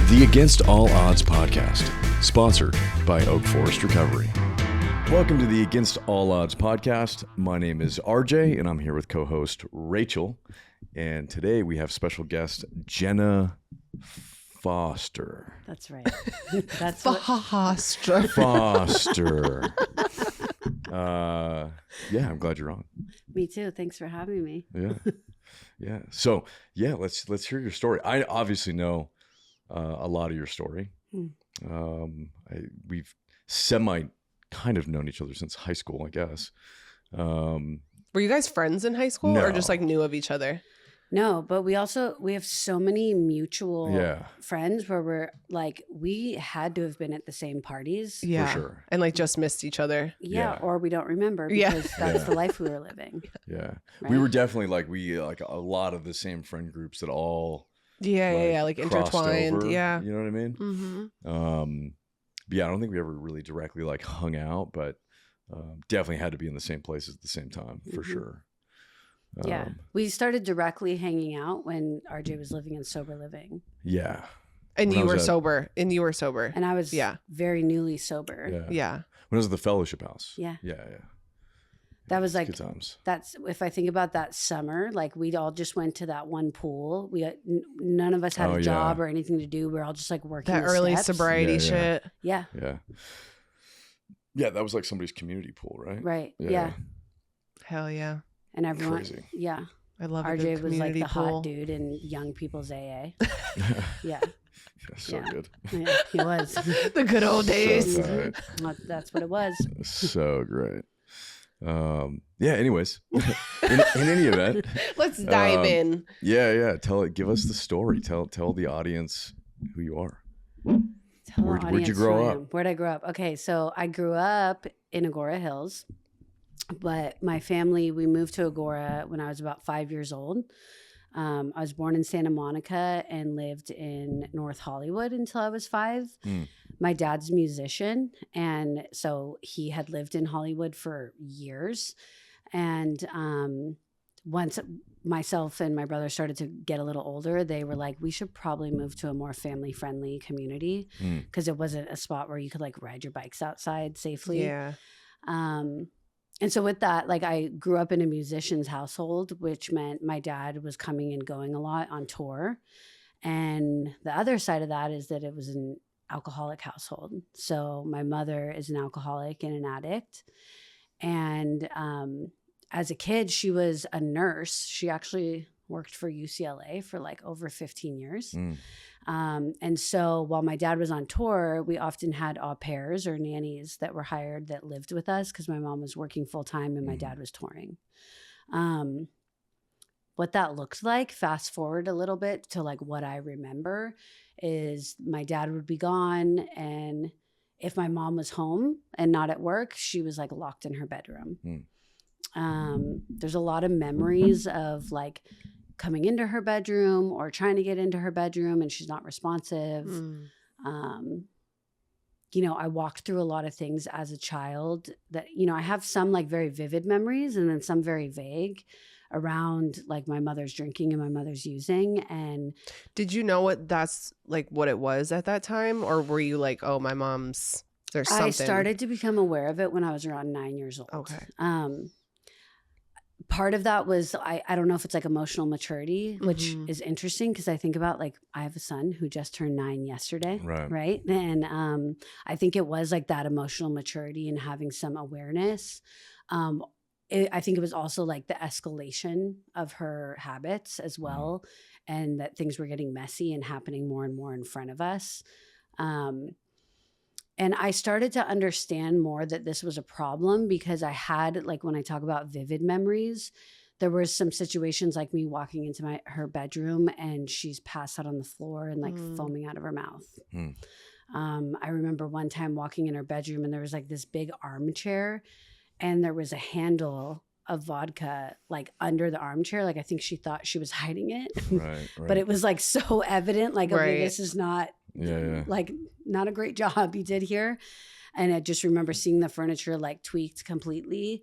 The Against All Odds podcast, sponsored by Oak Forest Recovery. Welcome to the Against All Odds podcast. My name is RJ, and I'm here with co-host Rachel. And today we have special guest Jenna Foster. That's right. That's Foster. Foster. Yeah, I'm glad you're on. Me too. Thanks for having me. Yeah. So let's hear your story. I obviously know a lot of your story. We've kind of known each other since high school, I guess. Were you guys friends in high school or just like knew of each other? No, but we have so many mutual friends where we're like, we had to have been at the same parties. Yeah. For sure. And like just missed each other. Yeah. Or we don't remember because that's the life we were living. Yeah. Right? We were definitely like a lot of the same friend groups that all like intertwined. over, Yeah. You know what I mean? Mm-hmm. But yeah, I don't think we ever really directly like hung out, but definitely had to be in the same places at the same time for sure. Yeah. We started directly hanging out when RJ was living in sober living. Yeah. And you were sober. And you were sober. And I was very newly sober. Yeah. When I was at the fellowship house. Yeah. Yeah. That was like, good times. That's, if I think about that summer, like we all just went to that one pool. None of us had a job or anything to do. We were all just like working that early steps. sobriety shit. Yeah. Yeah. That was like somebody's community pool, right? Right. Yeah. Hell yeah. And everyone, crazy. Yeah. I love RJ was like the pool. hot dude in young people's AA. Yeah. So good. Yeah, he was. The good old days. So That's what it was. so great. Anyways, in any event, let's dive in. Yeah. Give us the story. Tell the audience who you are. Where'd you grow up? Where'd I grow up? Okay, so I grew up in Agora Hills, but my family, we moved to Agora when I was about 5 years old. I was born in Santa Monica and lived in North Hollywood until I was 5. My dad's a musician, and so he had lived in Hollywood for years. And once myself and my brother started to get a little older, they were like, we should probably move to a more family-friendly community because it wasn't a spot where you could like ride your bikes outside safely. Yeah. And so with that, like I grew up in a musician's household, which meant my dad was coming and going a lot on tour. And the other side of that is that it was an alcoholic household. So my mother is an alcoholic and an addict. And as a kid, she was a nurse. She actually worked for UCLA for like over 15 years. And so while my dad was on tour, we often had au pairs or nannies that were hired that lived with us because my mom was working full time and my dad was touring. What that looked like, fast forward a little bit to like what I remember, is my dad would be gone, and if my mom was home and not at work, she was like locked in her bedroom. There's a lot of memories of like coming into her bedroom or trying to get into her bedroom and she's not responsive. I walked through a lot of things as a child that, I have some like very vivid memories and then some very vague around like my mother's drinking and my mother's using. And did you know what it was at that time? Or were you like, oh, my mom's, there's something? I started to become aware of it when I was around 9 years old. Okay. Part of that was, I don't know if it's like emotional maturity, which is interesting because I think about like, I have a son who just turned 9 yesterday. Right. And I think it was like that emotional maturity and having some awareness. I think it was also like the escalation of her habits as well. And that things were getting messy and happening more and more in front of us. And I started to understand more that this was a problem because I had, like, when I talk about vivid memories, there were some situations like me walking into her bedroom and she's passed out on the floor and like foaming out of her mouth. I remember one time walking in her bedroom and there was like this big armchair and there was a handle of vodka like under the armchair. Like I think she thought she was hiding it, right. But it was like so evident, like, okay, this is not like not a great job you did here. And I just remember seeing the furniture like tweaked completely.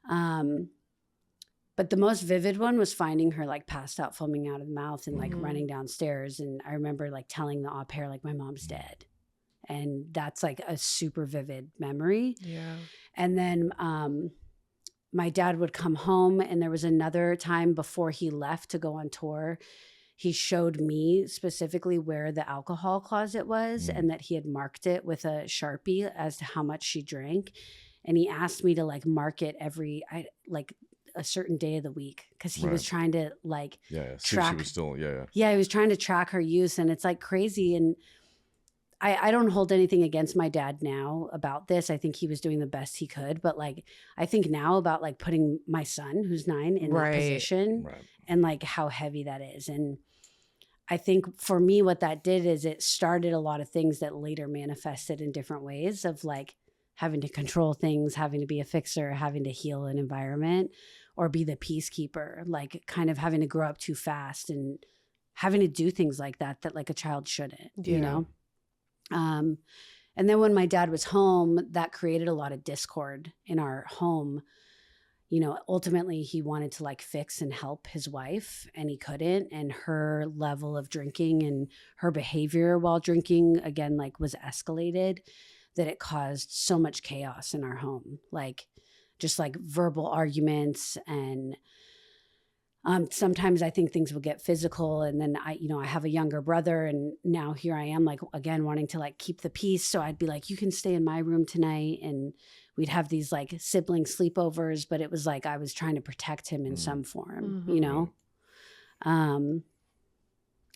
But But the most vivid one was finding her like passed out, foaming out of the mouth and like running downstairs. And I remember like telling the au pair, like, my mom's dead. And that's like a super vivid memory. Yeah. And then my dad would come home, and there was another time before he left to go on tour. He showed me specifically where the alcohol closet was and that he had marked it with a Sharpie as to how much she drank. And he asked me to like mark it like a certain day of the week, because he was trying to like track. She was still, he was trying to track her use, and it's like crazy. And I don't hold anything against my dad now about this. I think he was doing the best he could, but like I think now about like putting my son, who's 9, in that position and like how heavy that is. And I think for me, what that did is it started a lot of things that later manifested in different ways of like having to control things, having to be a fixer, having to heal an environment or be the peacekeeper, like kind of having to grow up too fast and having to do things like that like a child shouldn't, you know? And then when my dad was home, that created a lot of discord in our home. You know, ultimately he wanted to like fix and help his wife, and he couldn't. And her level of drinking and her behavior while drinking, again, like was escalated, that it caused so much chaos in our home. Like just like verbal arguments, and sometimes I think things would get physical. And then I have a younger brother, and now here I am, like, again, wanting to like keep the peace. So I'd be like, you can stay in my room tonight. And we'd have these like sibling sleepovers, but it was like, I was trying to protect him in some form, you know? And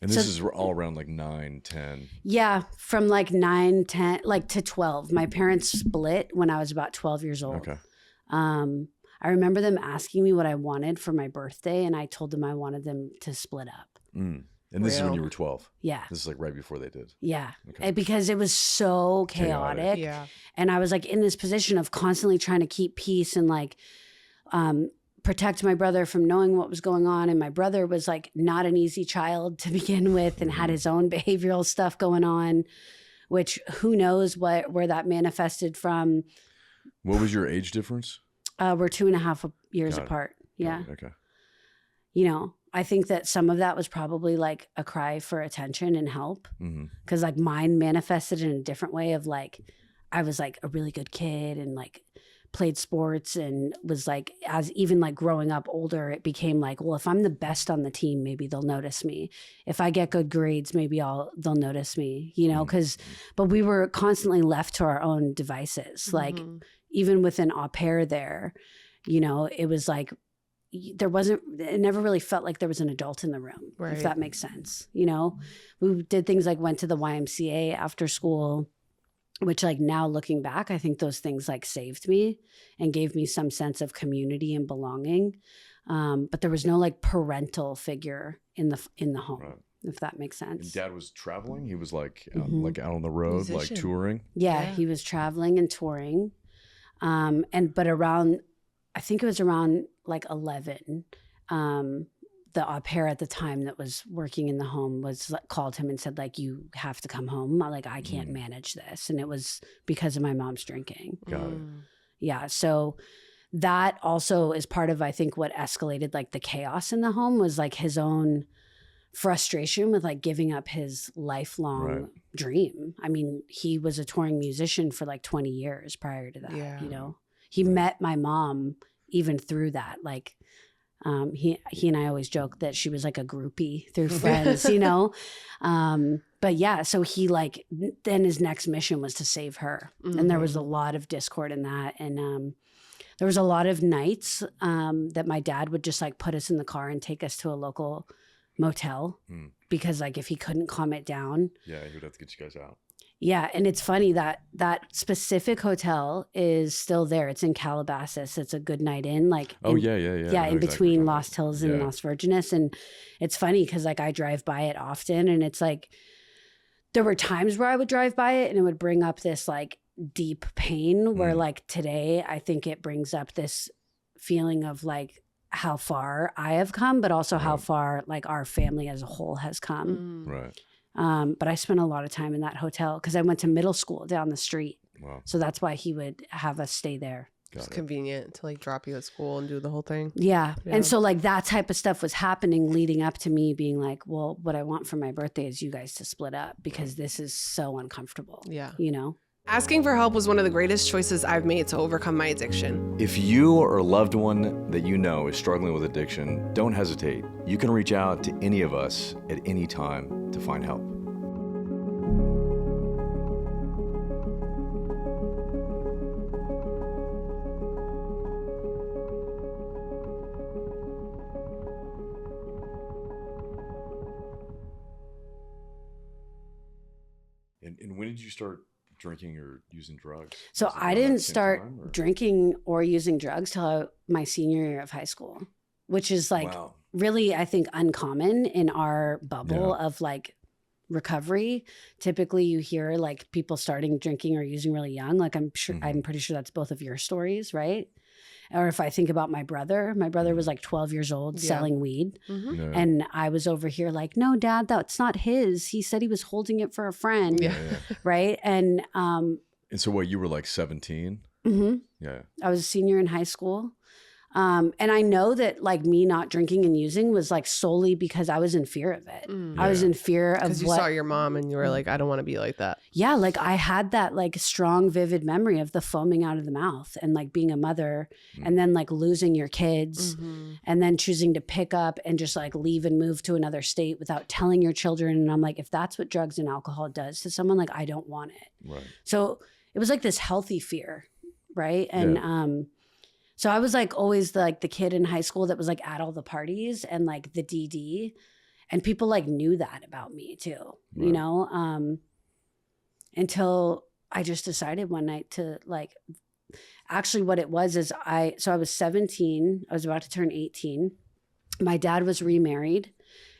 this is all around like 9, 10. Yeah. From like 9, 10, like to 12. My parents split when I was about 12 years old. Okay. I remember them asking me what I wanted for my birthday, and I told them I wanted them to split up. And this is when you were 12? Yeah. This is like right before they did? Yeah. Okay. Because it was so chaotic. Yeah. And I was like in this position of constantly trying to keep peace and like protect my brother from knowing what was going on. And my brother was like not an easy child to begin with and had his own behavioral stuff going on, which who knows where that manifested from. What was your age difference? We're 2.5 years apart. Yeah. Okay. You know, I think that some of that was probably like a cry for attention and help. Because like mine manifested in a different way of like, I was like a really good kid and like played sports and was like, as even like growing up older, it became like, well, if I'm the best on the team, maybe they'll notice me. If I get good grades, maybe they'll notice me, you know, but we were constantly left to our own devices. Like even with an au pair there, you know, it was like, it never really felt like there was an adult in the room, if that makes sense. You know, we did things like went to the YMCA after school, which like now looking back, I think those things like saved me and gave me some sense of community and belonging. But there was no like parental figure in the home, if that makes sense. And Dad was traveling. He was like, like out on the road, like touring. Yeah, he was traveling and touring. But around, I think it was around like 11, the au pair at the time that was working in the home called him and said like, you have to come home. Like, I can't manage this. And it was because of my mom's drinking. Got it. Yeah. So that also is part of, I think, what escalated like the chaos in the home was like his own frustration with like giving up his lifelong dream. I mean, he was a touring musician for like 20 years prior to that, you know? He met my mom even through that. Like, he and I always joke that she was like a groupie through friends, you know? But yeah, so he like, then his next mission was to save her. And there was a lot of discord in that. And there was a lot of nights that my dad would just like put us in the car and take us to a local motel because like if he couldn't calm it down. Yeah, he would have to get you guys out. Yeah. And it's funny that specific hotel is still there. It's in Calabasas. It's a good night in. Like, in between Lost Hills and Las Virgenes. And it's funny because like I drive by it often and it's like, there were times where I would drive by it and it would bring up this like deep pain where like today, I think it brings up this feeling of like how far I have come, but also how far like our family as a whole has come. Right. But I spent a lot of time in that hotel because I went to middle school down the street. Wow. So that's why he would have us stay there. It's convenient to like drop you at school and do the whole thing. Yeah. And so like that type of stuff was happening leading up to me being like, well, what I want for my birthday is you guys to split up because this is so uncomfortable. Yeah. You know? Asking for help was one of the greatest choices I've made to overcome my addiction. If you or a loved one that you know is struggling with addiction, don't hesitate. You can reach out to any of us at any time to find help. And when did you start drinking or using drugs? So I didn't start drinking or using drugs till my senior year of high school, which is like really, I think, uncommon in our bubble of like recovery. Typically you hear like people starting drinking or using really young. Like I'm pretty sure that's both of your stories, right? Or if I think about my brother was like 12 years old selling weed. And I was over here like, no, Dad, that's not his. He said he was holding it for a friend. Right. And so what, you were like 17? Yeah. I was a senior in high school. And I know that like me not drinking and using was like solely because I was in fear of it. I was in fear of because you saw your mom and you were like, I don't want to be like that. Yeah. Like I had that like strong, vivid memory of the foaming out of the mouth and like being a mother and then like losing your kids and then choosing to pick up and just like leave and move to another state without telling your children. And I'm like, if that's what drugs and alcohol does to someone, like I don't want it. Right. So it was like this healthy fear. Right. And, so I was like always the kid in high school that was like at all the parties and like the DD, and people like knew that about me too, you know, until I just decided one night to like, actually what it was is I was 17, I was about to turn 18. My dad was remarried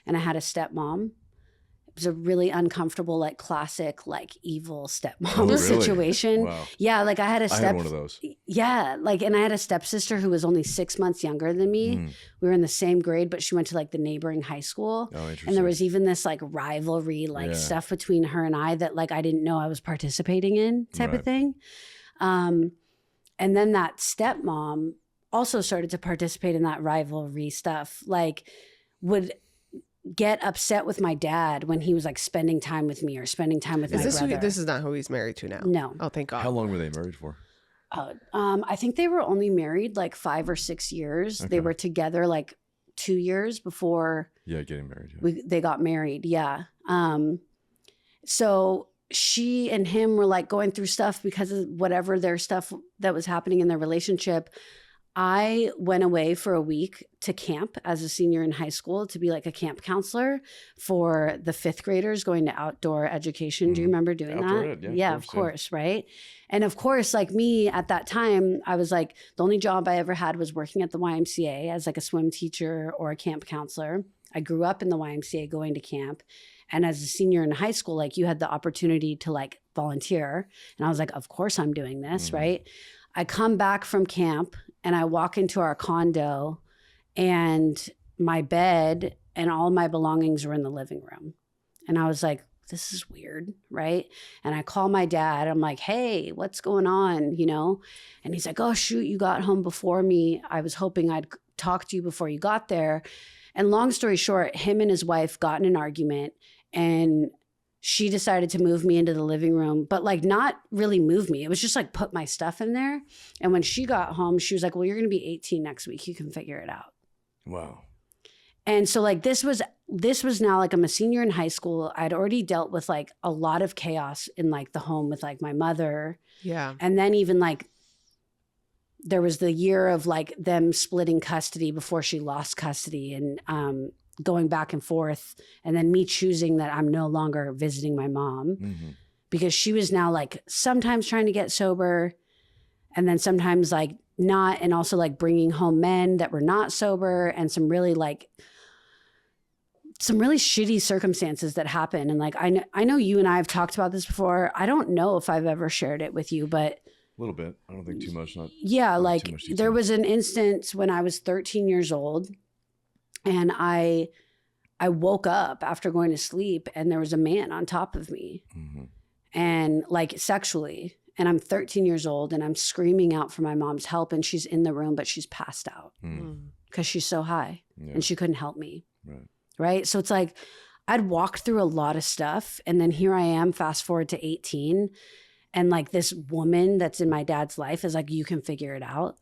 and I had a stepmom. It was a really uncomfortable, like classic, like evil stepmom situation. Wow. Yeah. Like I had one of those. Yeah. Like, and I had a stepsister who was only 6 months younger than me. We were in the same grade, but she went to like the neighboring high school. Oh, interesting. And there was even this like rivalry, like stuff between her and I that like I didn't know I was participating in type of thing. And then that stepmom also started to participate in that rivalry stuff, like would get upset with my dad when he was like spending time with me or spending time with my brother. This is not who he's married to now. No. Oh, thank God. How long were they married for? I think they were only married like 5 or 6 years. Okay. They were together like 2 years before. Yeah, getting married. They got married. Yeah. So she and him were like going through stuff because of whatever their stuff that was happening in their relationship. I went away for a week to camp as a senior in high school to be like a camp counselor for the 5th graders going to outdoor education. Do you remember doing that? Yeah, of course, right? And of course, like me at that time, I was like, the only job I ever had was working at the YMCA as like a swim teacher or a camp counselor. I grew up in the YMCA going to camp. And as a senior in high school, like you had the opportunity to like volunteer. And I was like, of course I'm doing this, right? I come back from camp and I walk into our condo and my bed and all my belongings were in the living room. And I was like, this is weird, right? And I call my dad. I'm like, hey, what's going on, you know? And he's like, oh, shoot, you got home before me. I was hoping I'd talk to you before you got there. And long story short, him and his wife got in an argument and she decided to move me into the living room, but like not really move me. It was just like put my stuff in there. And when she got home, she was like, well, you're going to be 18 next week. You can figure it out. Wow. And so like this was now like I'm a senior in high school. I'd already dealt with like a lot of chaos in like the home with like my mother. Yeah. And then even like there was the year of like them splitting custody before she lost custody and going back and forth. And then me choosing that I'm no longer visiting my mom because she was now like sometimes trying to get sober and then sometimes like not, and also like bringing home men that were not sober and some really shitty circumstances that happen. And like, I know you and I have talked about this before. I don't know if I've ever shared it with you, but a little bit. I don't think too much. Not like there was an instance when I was 13 years old and I woke up after going to sleep and there was a man on top of me and like sexually. and I'm 13 years old and I'm screaming out for my mom's help and she's in the room, but she's passed out because she's so high and she couldn't help me. Right. So it's like I'd walked through a lot of stuff and then here I am, fast forward to 18. And like this woman that's in my dad's life is like, you can figure it out.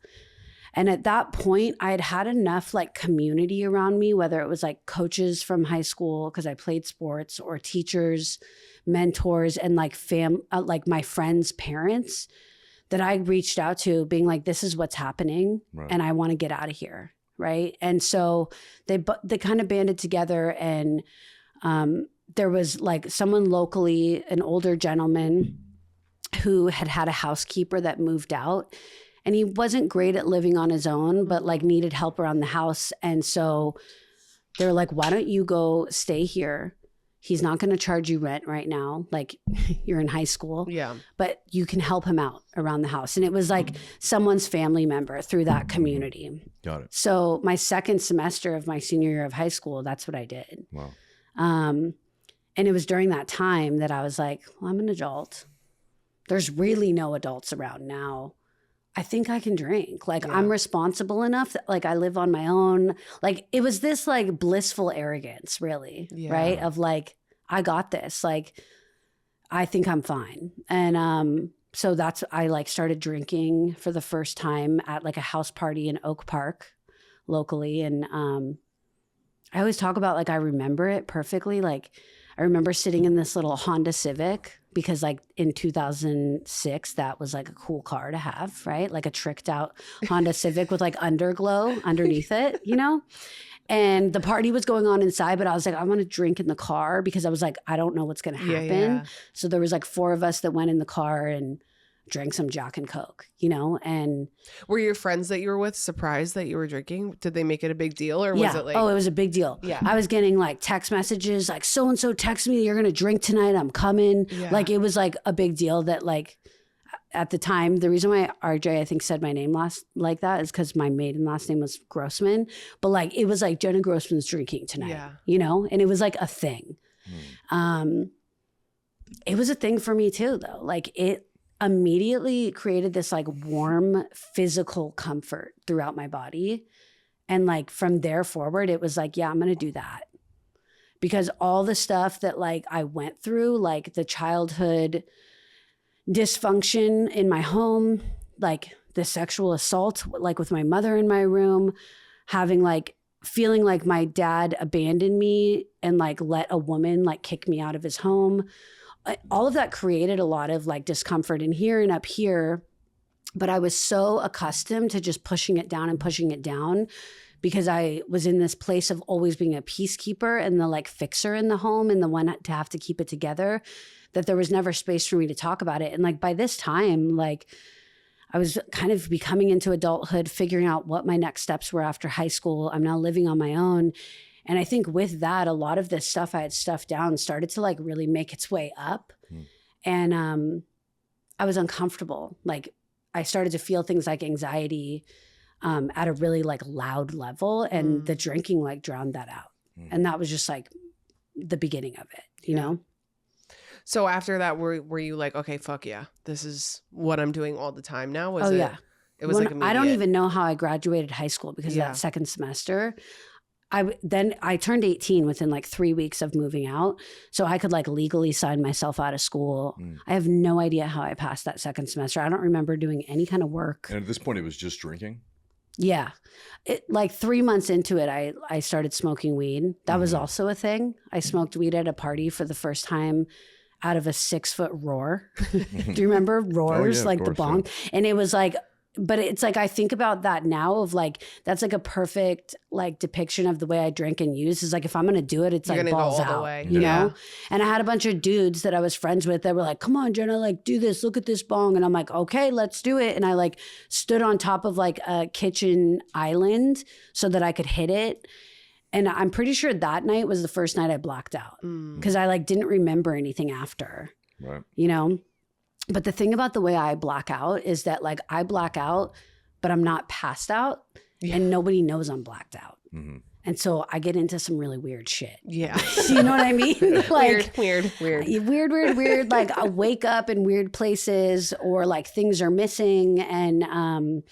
And at that point, I had had enough like community around me, whether it was like coaches from high school, because I played sports, or teachers, mentors, and like like my friends' parents that I reached out to being like, this is what's happening and I want to get out of here. Right. And so they kind of banded together and there was like someone locally, an older gentleman who had a housekeeper that moved out. And he wasn't great at living on his own, but like needed help around the house. And so they were like, why don't you go stay here? He's not going to charge you rent right now. Like you're in high school. Yeah. But you can help him out around the house. And it was like someone's family member through that community. Got it. So my second semester of my senior year of high school, that's what I did. Wow. And it was during that time that I was like, well, I'm an adult. There's really no adults around now. I think I can drink. Like I'm responsible enough that like I live on my own. Like it was this like blissful arrogance really, right? Of like, I got this. Like, I think I'm fine. And so I like started drinking for the first time at like a house party in Oak Park locally. And I always talk about like, I remember it perfectly. Like I remember sitting in this little Honda Civic because like in 2006, that was like a cool car to have, right? Like a tricked out Honda Civic with like underglow underneath it, you know? And the party was going on inside, but I was like, I want to drink in the car because I was like, I don't know what's going to happen. So there was like 4 of us that went in the car and drank some Jack and Coke, you know? And were your friends that you were with surprised that you were drinking? Did they make it a big deal or was it like? Oh, it was a big deal. Yeah. I was getting like text messages like, so-and-so text me, you're going to drink tonight. I'm coming. Yeah. Like it was like a big deal that like at the time, the reason why RJ, I think said my name like that is because my maiden last name was Grossman. But like, it was like Jenna Grossman's drinking tonight, you know? And it was like a thing. It was a thing for me too, though. Like it immediately created this like warm physical comfort throughout my body. And like from there forward, it was like, yeah, I'm going to do that. Because all the stuff that like I went through, like the childhood dysfunction in my home, like the sexual assault, like with my mother in my room, having like feeling like my dad abandoned me and like let a woman like kick me out of his home. All of that created a lot of like discomfort in here and up here. But I was so accustomed to just pushing it down because I was in this place of always being a peacekeeper and the like fixer in the home and the one to have to keep it together, that there was never space for me to talk about it. And like by this time, like I was kind of becoming into adulthood, figuring out what my next steps were after high school. I'm now living on my own. And I think with that, a lot of this stuff I had stuffed down started to like really make its way up. And I was uncomfortable. Like I started to feel things like anxiety at a really like loud level, and the drinking like drowned that out. And that was just like the beginning of it, you know? So after that, were you like, okay, fuck yeah, this is what I'm doing all the time now? It was like immediate. I don't even know how I graduated high school because of that second semester. I turned 18 within like 3 weeks of moving out. So I could like legally sign myself out of school. I have no idea how I passed that second semester. I don't remember doing any kind of work. And at this point it was just drinking? Yeah. Like 3 months into it, I started smoking weed. That was also a thing. I smoked weed at a party for the first time out of a 6-foot roar. Do you remember roars? Like course, the bong? Yeah. And it was like, but it's like, I think about that now of like, that's like a perfect like depiction of the way I drink and use is like, if I'm going to do it, it's like balls out, you know? And I had a bunch of dudes that I was friends with that were like, come on, Jenna, like do this, look at this bong. And I'm like, okay, let's do it. And I like stood on top of like a kitchen island so that I could hit it. And I'm pretty sure that night was the first night I blacked out because I like didn't remember anything after, you know? But the thing about the way I black out is that like I black out, but I'm not passed out and nobody knows I'm blacked out. And so I get into some really weird shit. Yeah. You know what I mean? Like weird. Like I wake up in weird places, or like things are missing, and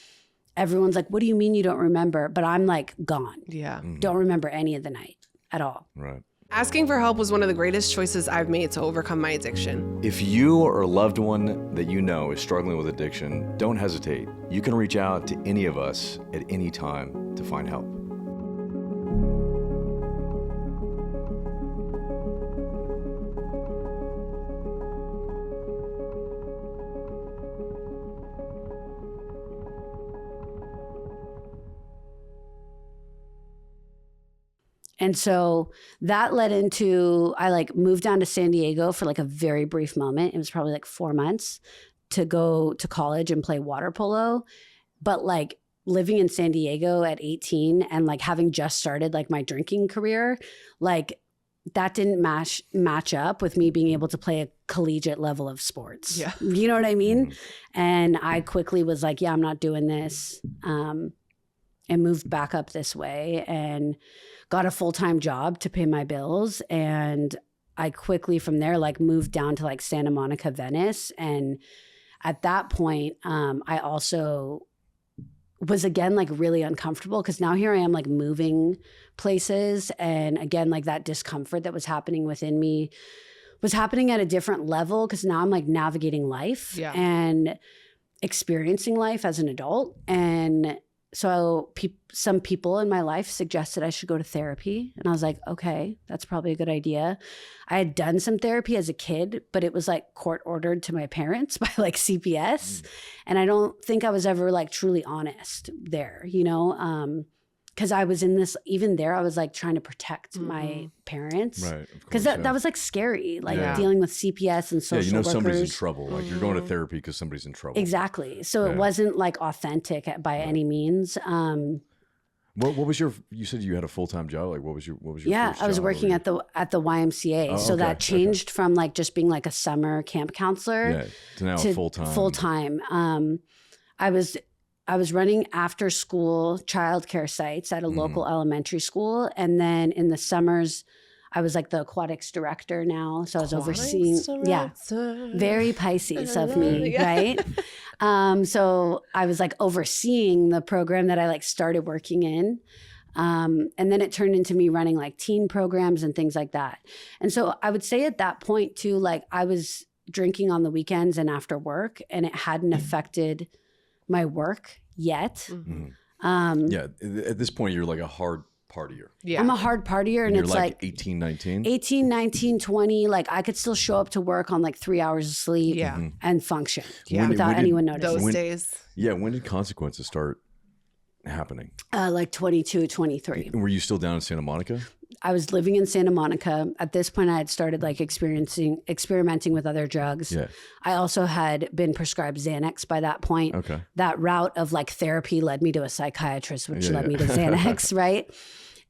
everyone's like, what do you mean you don't remember? But I'm like gone. Yeah. Don't remember any of the night at all. Right. Asking for help was one of the greatest choices I've made to overcome my addiction. If you or a loved one that you know is struggling with addiction, don't hesitate. You can reach out to any of us at any time to find help. And so that led into, I like moved down to San Diego for like a very brief moment. It was probably like 4 months to go to college and play water polo. But like living in San Diego at 18 and like having just started like my drinking career, like that didn't match up with me being able to play a collegiate level of sports. Yeah. You know what I mean? And I quickly was like, yeah, I'm not doing this. And moved back up this way and got a full-time job to pay my bills. And I quickly from there, like moved down to like Santa Monica, Venice. And at that point, I also was again, like really uncomfortable because now here I am like moving places. And again, like that discomfort that was happening within me was happening at a different level because now I'm like navigating life and experiencing life as an adult. And so some people in my life suggested I should go to therapy. And I was like, okay, that's probably a good idea. I had done some therapy as a kid, but it was like court ordered to my parents by like CPS. And I don't think I was ever like truly honest there, you know? Because I was in this, even there, I was like trying to protect my parents. Right. Because that was like scary, like dealing with CPS and social workers. Yeah, you know somebody's in trouble. Like you're going to therapy because somebody's in trouble. Exactly. So it wasn't like authentic by any means. What was you said you had a full-time job? Like what was your Yeah, first I was job? working at the YMCA. So that changed from like just being like a summer camp counselor to now full-time. Full-time. I was running after school childcare sites at a local elementary school. And then in the summers, I was like the aquatics director now. So I was overseeing, very Pisces of me, right? So I was like overseeing the program that I like started working in. And then it turned into me running like teen programs and things like that. And so I would say at that point too, like I was drinking on the weekends and after work, and it hadn't affected my work yet. At this point, you're like a hard partier. Yeah. I'm a hard partier, and you're it's like 18, 19? 18, 19, 20. Like I could still show up to work on like 3 hours of sleep and function without anyone noticing. Those days. Yeah. When did consequences start happening? Like 22, 23. Were you still down in Santa Monica? I was living in Santa Monica. At this point, I had started like experimenting with other drugs. Yeah. I also had been prescribed Xanax by that point. Okay. That route of like therapy led me to a psychiatrist, which led me to Xanax, right?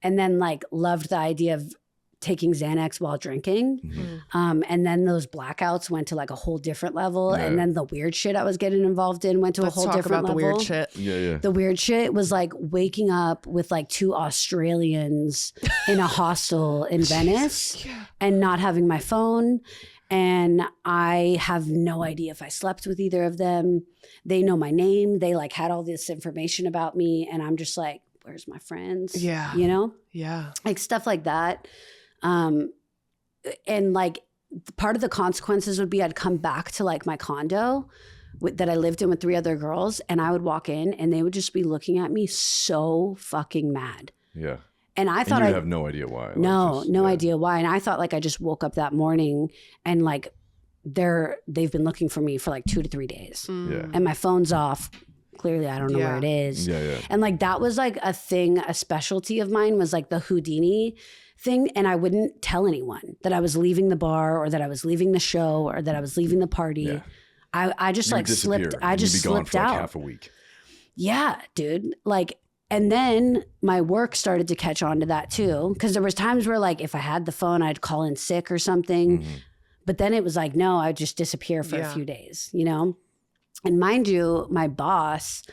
And then like loved the idea of taking Xanax while drinking. And then those blackouts went to like a whole different level. And then the weird shit I was getting involved in went to a whole different level. The weird shit. The weird shit was like waking up with like 2 Australians in a hostel in Venice and not having my phone. And I have no idea if I slept with either of them. They know my name. They like had all this information about me. And I'm just like, where's my friends? Yeah. You know? Yeah. Like stuff like that. And like part of the consequences would be I'd come back to like my condo that I lived in with 3 other girls, and I would walk in and they would just be looking at me so fucking mad. Yeah. And I thought I have no idea why. No idea why. And I thought like I just woke up that morning and like they've been looking for me for like 2 to 3 days. Yeah. And my phone's off. Clearly, I don't know where it is. Yeah. And like that was like a thing, a specialty of mine was like the Houdini thing. And I wouldn't tell anyone that I was leaving the bar or that I was leaving the show or that I was leaving the party. Yeah. I just like slipped. I just slipped out. Like half a week. Yeah, dude. Like, and then my work started to catch on to that too. Cause there was times where like, if I had the phone, I'd call in sick or something. But then it was like, no, I'd just disappear for a few days, you know? And mind you, my boss,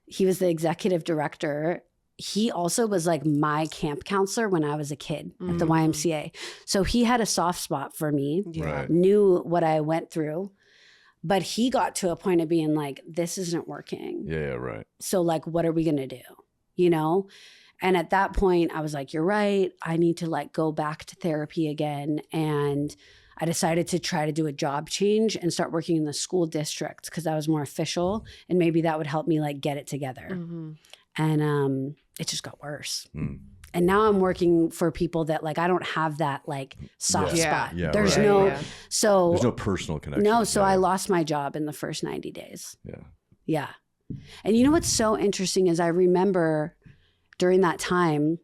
he was the executive director he also was like my camp counselor when I was a kid at the YMCA. So he had a soft spot for me, knew what I went through, but he got to a point of being like, this isn't working. Yeah, right. So like, what are we going to do? You know? And at that point I was like, you're right. I need to like go back to therapy again. And I decided to try to do a job change and start working in the school district because that was more official and maybe that would help me like get it together. And it just got worse. And now I'm working for people that like, I don't have that like soft spot. Yeah, there's right. no, so there's no personal connection. No. So I lost my job in the first 90 days. Yeah. And you know, what's so interesting is I remember during that time,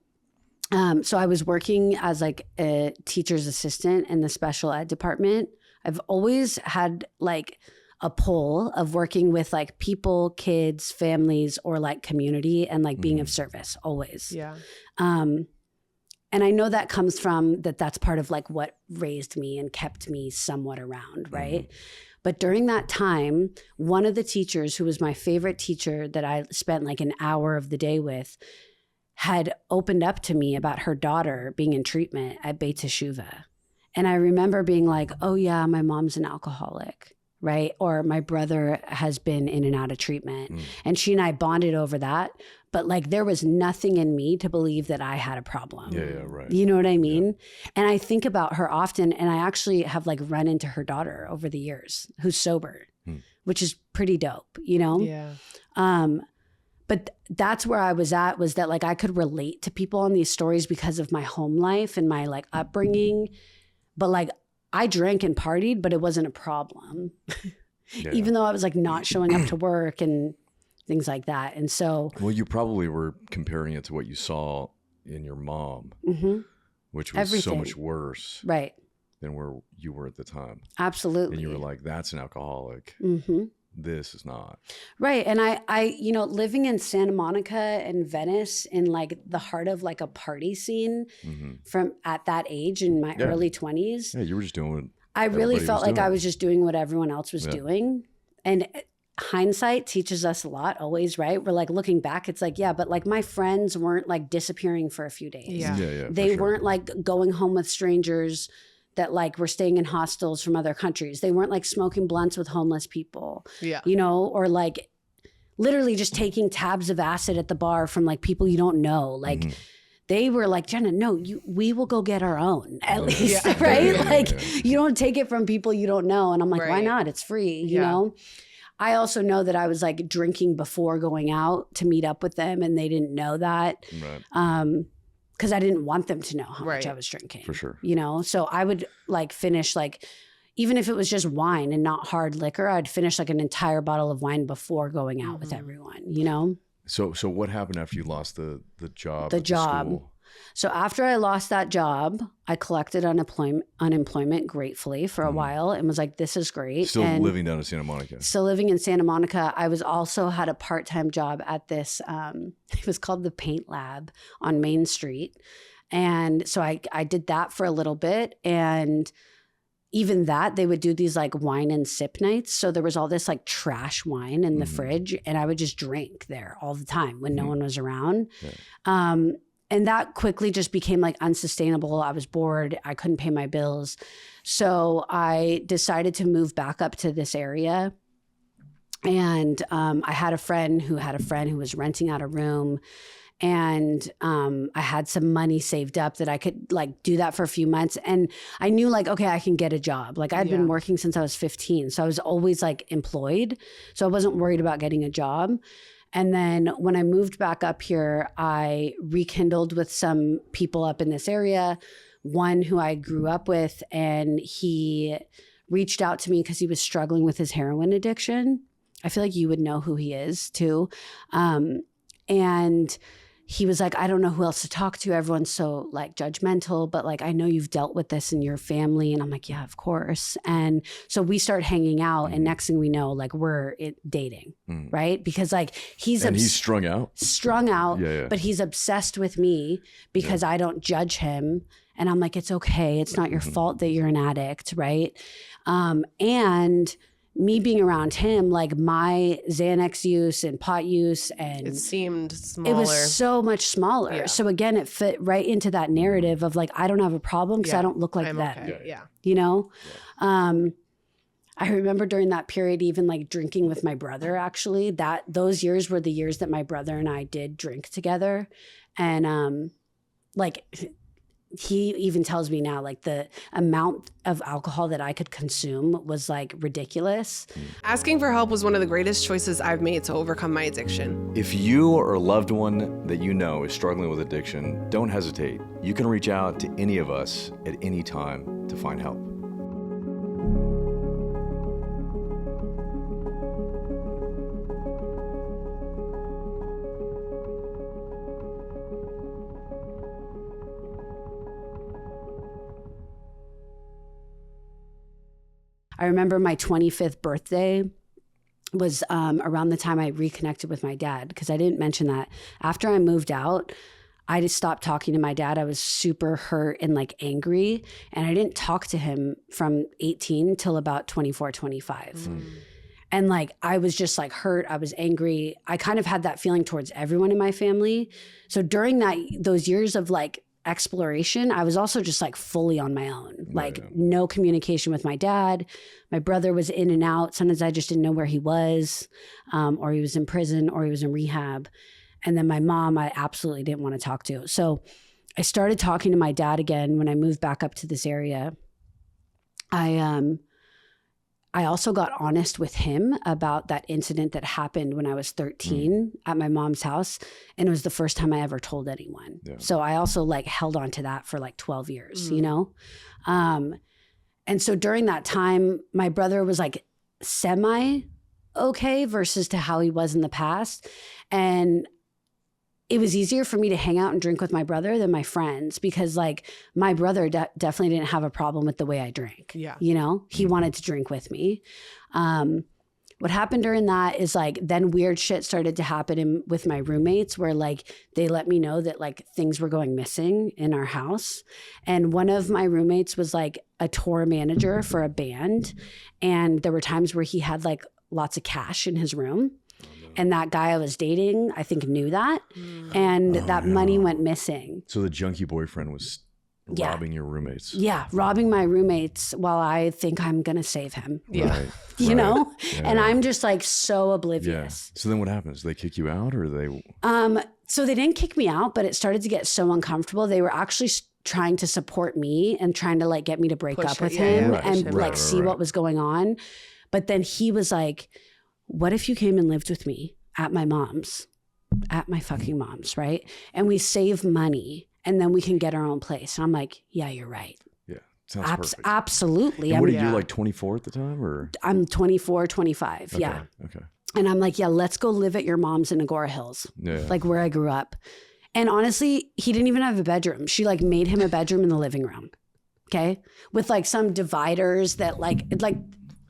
so I was working as like a teacher's assistant in the special ed department. I've always had like a pull of working with like people, kids, families, or like community and like being of service always. Yeah. And I know that comes from that's part of like what raised me and kept me somewhat around, right? But during that time, one of the teachers who was my favorite teacher that I spent like an hour of the day with had opened up to me about her daughter being in treatment at Beit Teshuva. And I remember being like, oh yeah, my mom's an alcoholic, right? Or my brother has been in and out of treatment. And she and I bonded over that. But like there was nothing in me to believe that I had a problem. Yeah, right. You know what I mean? Yeah. And I think about her often, and I actually have like run into her daughter over the years who's sober, which is pretty dope, you know? Yeah. But that's where I was at, was that like I could relate to people on these stories because of my home life and my like upbringing. But like I drank and partied, but it wasn't a problem. Even though I was like not showing up to work and things like that. And so. Well, you probably were comparing it to what you saw in your mom, which was so much worse. Right. Than where you were at the time. Absolutely. And you were like, that's an alcoholic. This is not. Right. And I, you know, living in Santa Monica and Venice in like the heart of like a party scene from at that age in my early 20s. Yeah, you were just doing what I really felt like I was just doing what everyone else was doing. And hindsight teaches us a lot always, right? We're like looking back, it's like, yeah, but like my friends weren't like disappearing for a few days. Yeah. They weren't like going home with strangers that like were staying in hostels from other countries. They weren't like smoking blunts with homeless people, you know, or like literally just taking tabs of acid at the bar from like people you don't know. Like they were like, Jenna, no, we will go get our own at least, right? You don't take it from people you don't know. And I'm like, why not? It's free, you know? I also know that I was like drinking before going out to meet up with them and they didn't know that. Because I didn't want them to know how much I was drinking. For sure. You know, so I would like finish like, even if it was just wine and not hard liquor, I'd finish like an entire bottle of wine before going out with everyone, you know? So what happened after you lost the job? The school? So after I lost that job, I collected unemployment gratefully for a while and was like, this is great. Still living down in Santa Monica. Still living in Santa Monica. I was also had a part-time job at this, it was called the Paint Lab on Main Street. And so I did that for a little bit. And even that, they would do these like wine and sip nights. So there was all this like trash wine in the fridge and I would just drink there all the time when no one was around. And that quickly just became like unsustainable. I was bored. I couldn't pay my bills. So I decided to move back up to this area. And I had a friend who was renting out a room. And I had some money saved up that I could like do that for a few months. And I knew like, okay, I can get a job. Like I'd been working since I was 15. So I was always like employed. So I wasn't worried about getting a job. And then when I moved back up here, I rekindled with some people up in this area, one who I grew up with, and he reached out to me because he was struggling with his heroin addiction. I feel like you would know who he is too. And he was like, I don't know who else to talk to. Everyone's so like judgmental, but like, I know you've dealt with this in your family. And I'm like, yeah, of course. And so we start hanging out and next thing we know, like we're dating, right? Because like he's strung out, but he's obsessed with me because I don't judge him. And I'm like, it's okay. It's not your fault that you're an addict. Right. And me being around him, like my Xanax use and pot use, and it seemed smaller. It was so much smaller. Yeah. So again, it fit right into that narrative of like, I don't have a problem because I don't look like I'm that. Okay. Yeah. You know? Yeah. I remember during that period, even like drinking with my brother, actually, that those years were the years that my brother and I did drink together. And like he even tells me now, like the amount of alcohol that I could consume was like ridiculous. Asking for help was one of the greatest choices I've made to overcome my addiction. If you or a loved one that you know is struggling with addiction, don't hesitate. You can reach out to any of us at any time to find help. I remember my 25th birthday was around the time I reconnected with my dad, because I didn't mention that. After I moved out, I just stopped talking to my dad. I was super hurt and like angry, and I didn't talk to him from 18 till about 24, 25. And like, I was just like hurt. I was angry. I kind of had that feeling towards everyone in my family. So during those years of like exploration, I was also just like fully on my own, like no communication with my dad. My brother was in and out. Sometimes I just didn't know where he was, or he was in prison, or he was in rehab. And then my mom, I absolutely didn't want to talk to. So I started talking to my dad again when I moved back up to this area. I also got honest with him about that incident that happened when I was 13 at my mom's house. And it was the first time I ever told anyone. Yeah. So I also like held on to that for like 12 years, you know? And so during that time, my brother was like semi okay versus to how he was in the past. And it was easier for me to hang out and drink with my brother than my friends, because like my brother definitely didn't have a problem with the way I drank. Yeah. You know, he wanted to drink with me. What happened during that is like, then weird shit started to happen with my roommates, where like they let me know that like things were going missing in our house. And one of my roommates was like a tour manager for a band. And there were times where he had like lots of cash in his room. And that guy I was dating, I think, knew that. And that money went missing. So the junkie boyfriend was robbing your roommates. Yeah, robbing my roommates while I think I'm going to save him. Yeah. You know? Yeah. And I'm just like so oblivious. Yeah. So then what happens? They kick you out, or they... So they didn't kick me out, but it started to get so uncomfortable. They were actually trying to support me and trying to like get me to break up with him and like see what was going on. But then he was like, what if you came and lived with me at my fucking mom's, right? And we save money and then we can get our own place. And I'm like, yeah, you're right. Yeah, sounds perfect. Absolutely. And what are you, like 24 at the time, or? I'm 24, 25, yeah. Okay. And I'm like, yeah, let's go live at your mom's in Agora Hills, like where I grew up. And honestly, he didn't even have a bedroom. She like made him a bedroom in the living room, okay? With like some dividers that like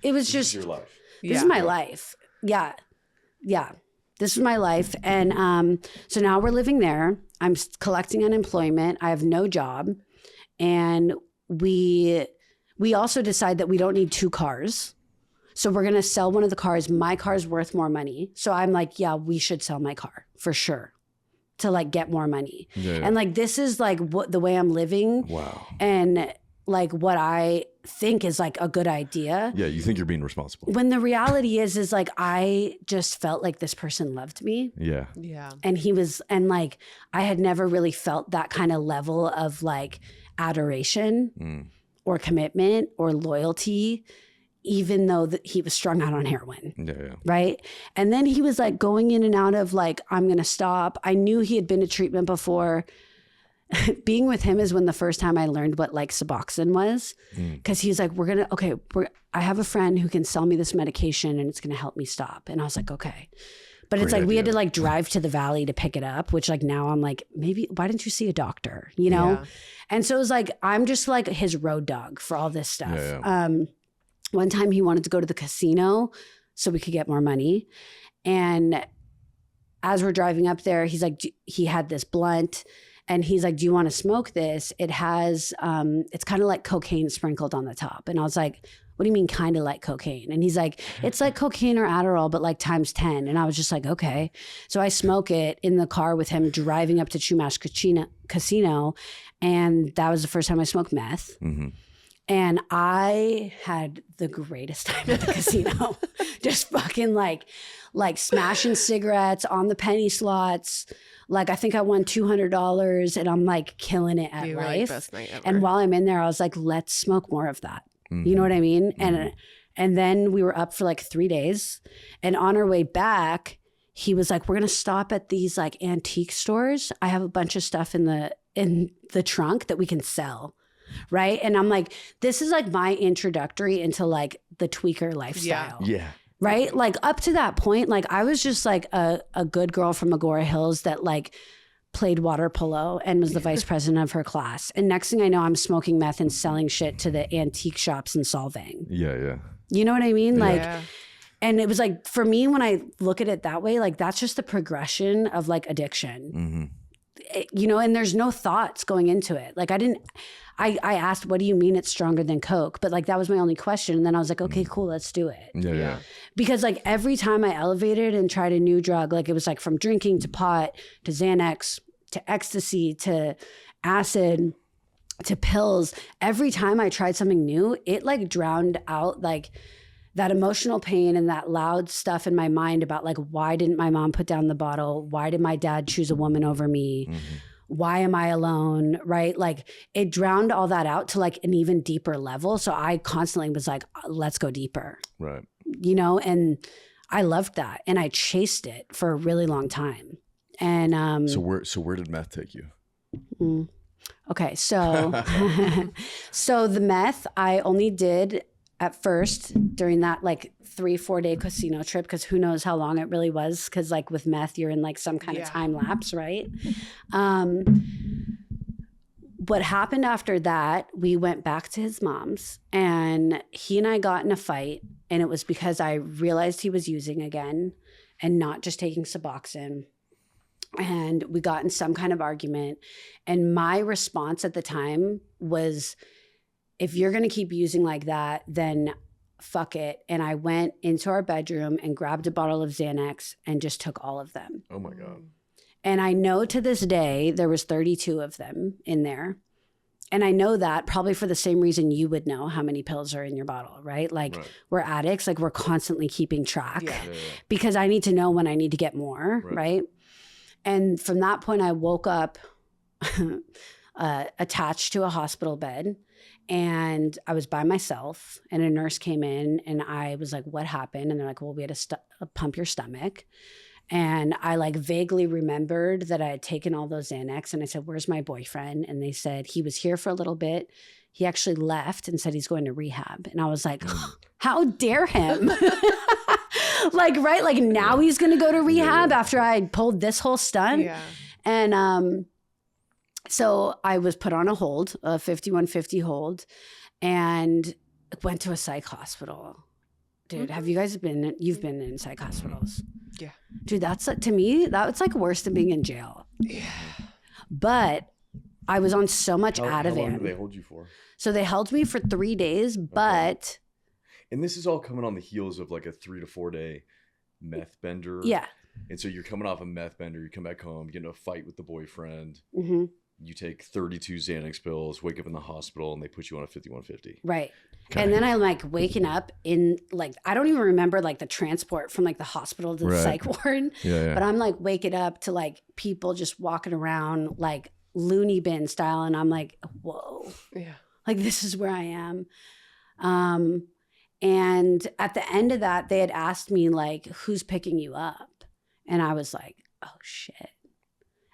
it was just, this is your life. This is my life. Yeah. This is my life. And so now we're living there. I'm collecting unemployment. I have no job. And we also decide that we don't need 2 cars. So we're going to sell one of the cars. My car's worth more money. So I'm like, yeah, we should sell my car for sure to like get more money. Yeah. And like, this is like what the way I'm living. Wow. And like what I think is like a good idea. Yeah, you think you're being responsible. When the reality is like I just felt like this person loved me. Yeah. Yeah. And he was, and like I had never really felt that kind of level of like adoration or commitment or loyalty, even though he was strung out on heroin. Yeah. Right. And then he was like going in and out of like, I'm going to stop. I knew he had been to treatment before. Being with him is when the first time I learned what like Suboxone was, because he's like, I have a friend who can sell me this medication and it's going to help me stop. And I was like, okay. But it's like, we had to like drive to the valley to pick it up, which like now I'm like, maybe, why didn't you see a doctor, you know? Yeah. And so it was like, I'm just like his road dog for all this stuff. Yeah. One time he wanted to go to the casino so we could get more money. And as we're driving up there, he's like, he had this blunt. And he's like, do you want to smoke this? It has, it's kind of like cocaine sprinkled on the top. And I was like, what do you mean kind of like cocaine? And he's like, it's like cocaine or Adderall, but like times 10. And I was just like, okay. So I smoke it in the car with him driving up to Chumash Casino. And that was the first time I smoked meth. Mm-hmm. And I had the greatest time at the casino, just fucking like smashing cigarettes on the penny slots. Like I think I won $200 and I'm like killing it at life. Like best night ever. And while I'm in there, I was like, let's smoke more of that. Mm-hmm. You know what I mean? Mm-hmm. And then we were up for like 3 days. And on our way back, he was like, we're going to stop at these like antique stores. I have a bunch of stuff in the trunk that we can sell. Right. And I'm like, this is like my introductory into like the tweaker lifestyle. Yeah. Right. Like up to that point, like I was just like a good girl from Agora Hills that like played water polo and was the vice president of her class. And next thing I know, I'm smoking meth and selling shit to the antique shops in Solvang. Yeah. Yeah. You know what I mean? Like, and it was like, for me, when I look at it that way, like that's just the progression of like addiction. Mm-hmm. You know, and there's no thoughts going into it. Like I asked, what do you mean it's stronger than Coke? But like, that was my only question. And then I was like, okay, cool, let's do it. Yeah. Because like every time I elevated and tried a new drug, like it was like from drinking to pot, to Xanax, to ecstasy, to acid, to pills. Every time I tried something new, it like drowned out like that emotional pain and that loud stuff in my mind about like, why didn't my mom put down the bottle? Why did my dad choose a woman over me? Mm-hmm. Why am I alone? Right? Like it drowned all that out to like an even deeper level. So I constantly was like, let's go deeper. Right. You know, and I loved that. And I chased it for a really long time. And so where did meth take you? Okay. So so the meth I only did at first during that like 3-4 day casino trip, because who knows how long it really was, because like with meth you're in like some kind of time lapse, right? What happened after that, we went back to his mom's and he and I got in a fight, and it was because I realized he was using again and not just taking Suboxone. And we got in some kind of argument, and my response at the time was, if you're going to keep using like that, then fuck it. And I went into our bedroom and grabbed a bottle of Xanax and just took all of them. Oh my God. And I know to this day, there was 32 of them in there. And I know that probably for the same reason you would know how many pills are in your bottle, right? Like we're addicts, like we're constantly keeping track because I need to know when I need to get more, right? And from that point, I woke up attached to a hospital bed. And I was by myself, and a nurse came in, and I was like, what happened? And they're like, well, we had to pump your stomach. And I like vaguely remembered that I had taken all those Xanax, and I said, where's my boyfriend? And they said, he was here for a little bit. He actually left and said he's going to rehab. And I was like, how dare him? Like, right? Like now he's going to go to rehab after I pulled this whole stunt. Yeah. And, so I was put on a hold, a 5150 hold, and went to a psych hospital. Dude, have you guys you've been in psych hospitals? Yeah. Dude, that's to me, that's like worse than being in jail. Yeah. But I was on so much Ativan. How long did they hold you for? So they held me for 3 days, but. And this is all coming on the heels of like a 3 to 4 day meth bender. Yeah. And so you're coming off a meth bender, you come back home, get in a fight with the boyfriend. Mm-hmm. You take 32 Xanax pills, wake up in the hospital, and they put you on a 5150. Right. Okay. And then I'm like waking up in like, I don't even remember like the transport from like the hospital to the psych ward. Yeah. But I'm like waking up to like people just walking around like loony bin style. And I'm like, whoa. Yeah. Like this is where I am. And at the end of that, they had asked me like, who's picking you up? And I was like, oh shit.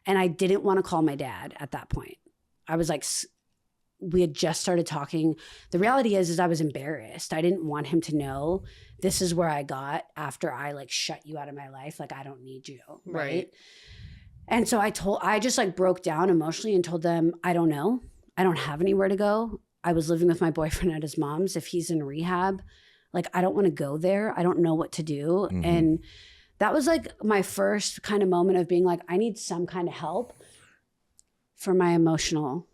And I didn't want to call my dad at that point. I was like, we had just started talking. The reality is I was embarrassed. I didn't want him to know this is where I got after I like shut you out of my life. Like, I don't need you. Right. And so I just like broke down emotionally and told them, I don't know. I don't have anywhere to go. I was living with my boyfriend at his mom's. If he's in rehab, like, I don't want to go there. I don't know what to do. Mm-hmm. And that was like my first kind of moment of being like, I need some kind of help for my emotional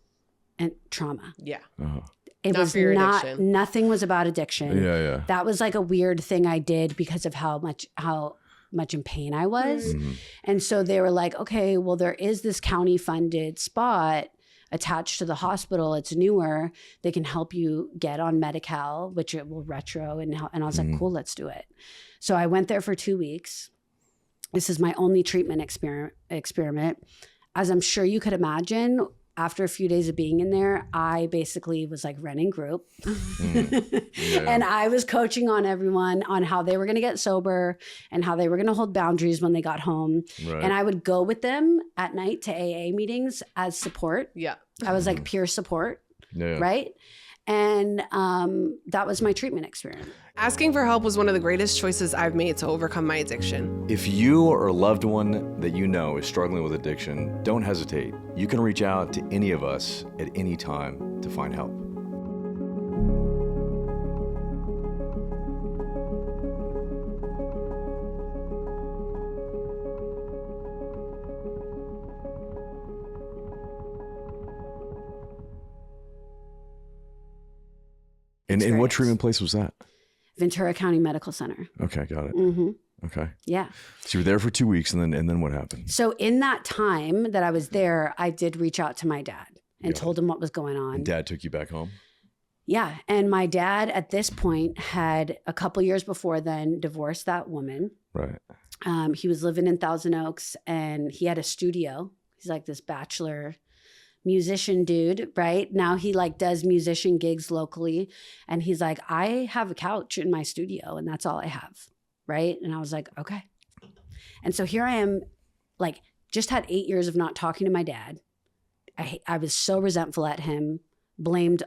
and trauma. Yeah. Uh-huh. It was not, nothing was about addiction. Yeah. That was like a weird thing I did because of how much in pain I was. Mm-hmm. And so they were like, okay, well, there is this county funded spot attached to the hospital. It's newer. They can help you get on Medi-Cal, which it will retro. And I was like, cool, let's do it. So I went there for 2 weeks. This is my only treatment experiment. As I'm sure you could imagine, after a few days of being in there, I basically was like running group. And I was coaching on everyone on how they were going to get sober and how they were going to hold boundaries when they got home. Right. And I would go with them at night to AA meetings as support. Yeah. I was like peer support. Yeah. Right. And that was my treatment experience. Asking for help was one of the greatest choices I've made to overcome my addiction. If you or a loved one that you know is struggling with addiction, don't hesitate. You can reach out to any of us at any time to find help. And what treatment place was that? Ventura County Medical Center. Okay, got it. Mm-hmm. Okay. Yeah. So you were there for 2 weeks, and then what happened? So in that time that I was there, I did reach out to my dad and told him what was going on. And Dad took you back home? Yeah. And my dad at this point had a couple years before then divorced that woman. Right. He was living in Thousand Oaks and he had a studio. He's like this bachelor musician dude, right? Now he like does musician gigs locally. And he's like, I have a couch in my studio and that's all I have. Right. And I was like, okay. And so here I am, like just had 8 years of not talking to my dad. I was so resentful at him, blamed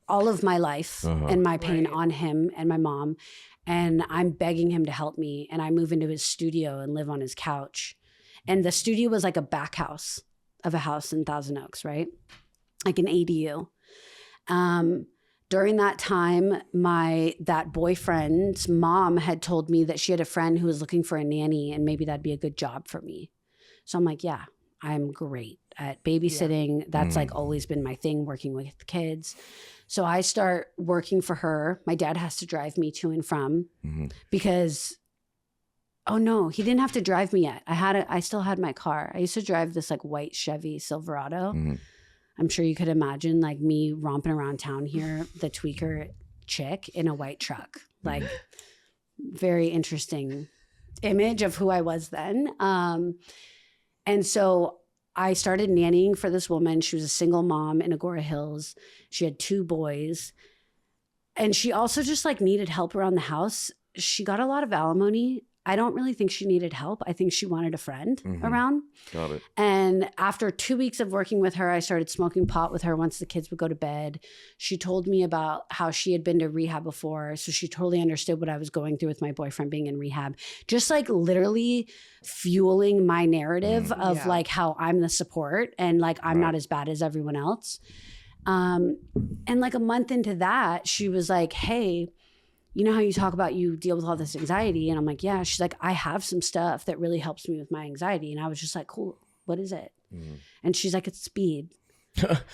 all of my life and my pain on him and my mom. And I'm begging him to help me. And I move into his studio and live on his couch. And the studio was like a back house of a house in Thousand Oaks, right? Like an ADU. During that time, that boyfriend's mom had told me that she had a friend who was looking for a nanny and maybe that'd be a good job for me. So I'm like, yeah, I'm great at babysitting. Yeah. That's like always been my thing, working with kids. So I start working for her. My dad has to drive me to and from because, oh no, he didn't have to drive me yet. I still had my car. I used to drive this like white Chevy Silverado. I'm sure you could imagine like me romping around town here, the tweaker chick in a white truck, like very interesting image of who I was then. And so I started nannying for this woman. She was a single mom in Agora Hills. She had 2 boys. And she also just like needed help around the house. She got a lot of alimony. I don't really think she needed help. I think she wanted a friend around. Got it. And after 2 weeks of working with her, I started smoking pot with her once the kids would go to bed. She told me about how she had been to rehab before. So she totally understood what I was going through with my boyfriend being in rehab. Just like literally fueling my narrative of like how I'm the support and like I'm not as bad as everyone else. And like a month into that, she was like, hey, you know how you talk about you deal with all this anxiety? And I'm like, yeah. She's like, I have some stuff that really helps me with my anxiety. And I was just like, cool, what is it? And she's like, it's speed.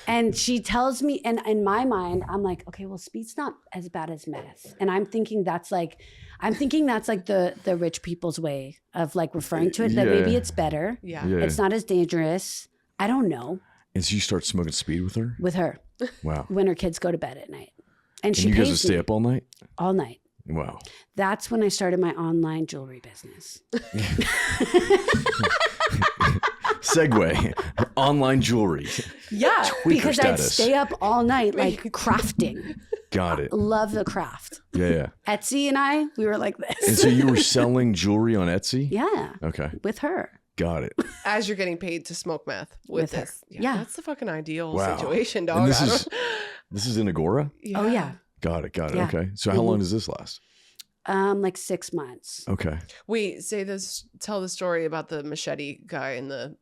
And she tells me, and in my mind, I'm like, okay, well, speed's not as bad as meth. And I'm thinking that's like the rich people's way of like referring to it, that maybe it's better. Yeah. It's not as dangerous. I don't know. And so you start smoking speed with her? With her. Wow. When her kids go to bed at night. And she you guys pays would stay up all night? All night. Wow. That's when I started my online jewelry business. Segue. Online jewelry. Yeah, Tweaker because status. I'd stay up all night like crafting. Got it. Love the craft. Yeah. Etsy and we were like this. And so you were selling jewelry on Etsy? Yeah. Okay. With her. Got it. As you're getting paid to smoke meth with this. Her. Yeah. That's the fucking ideal situation, dog. And this is in Agora? Yeah. Oh, yeah. Got it. Yeah. Okay. So how long does this last? Like 6 months. Okay. Wait, tell the story about the machete guy in the...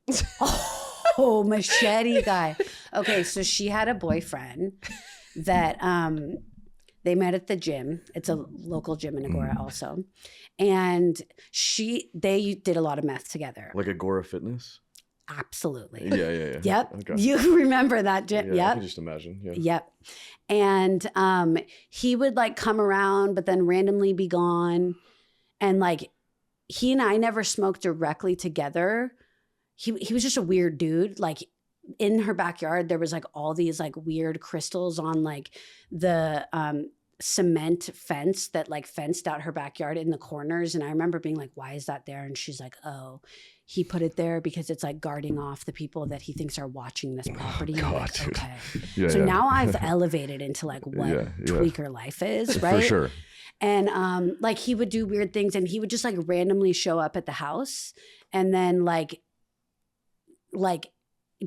Oh, machete guy. Okay, so she had a boyfriend that they met at the gym. It's a local gym in Agora also. And they did a lot of meth together. Like Agora Fitness? Absolutely. Yeah. Yep. Okay. You remember that, Yeah, yep. I can just imagine. Yeah. Yep. And he would like come around, but then randomly be gone. And like he and I never smoked directly together. He was just a weird dude. Like in her backyard, there was like all these like weird crystals on like the cement fence that like fenced out her backyard in the corners. And I remember being like, why is that there? And she's like, oh, he put it there because it's like guarding off the people that he thinks are watching this property. God, like, dude. okay. Yeah, So yeah. now I've elevated into like what tweaker life is, right? For sure. And like he would do weird things and he would just like randomly show up at the house and then like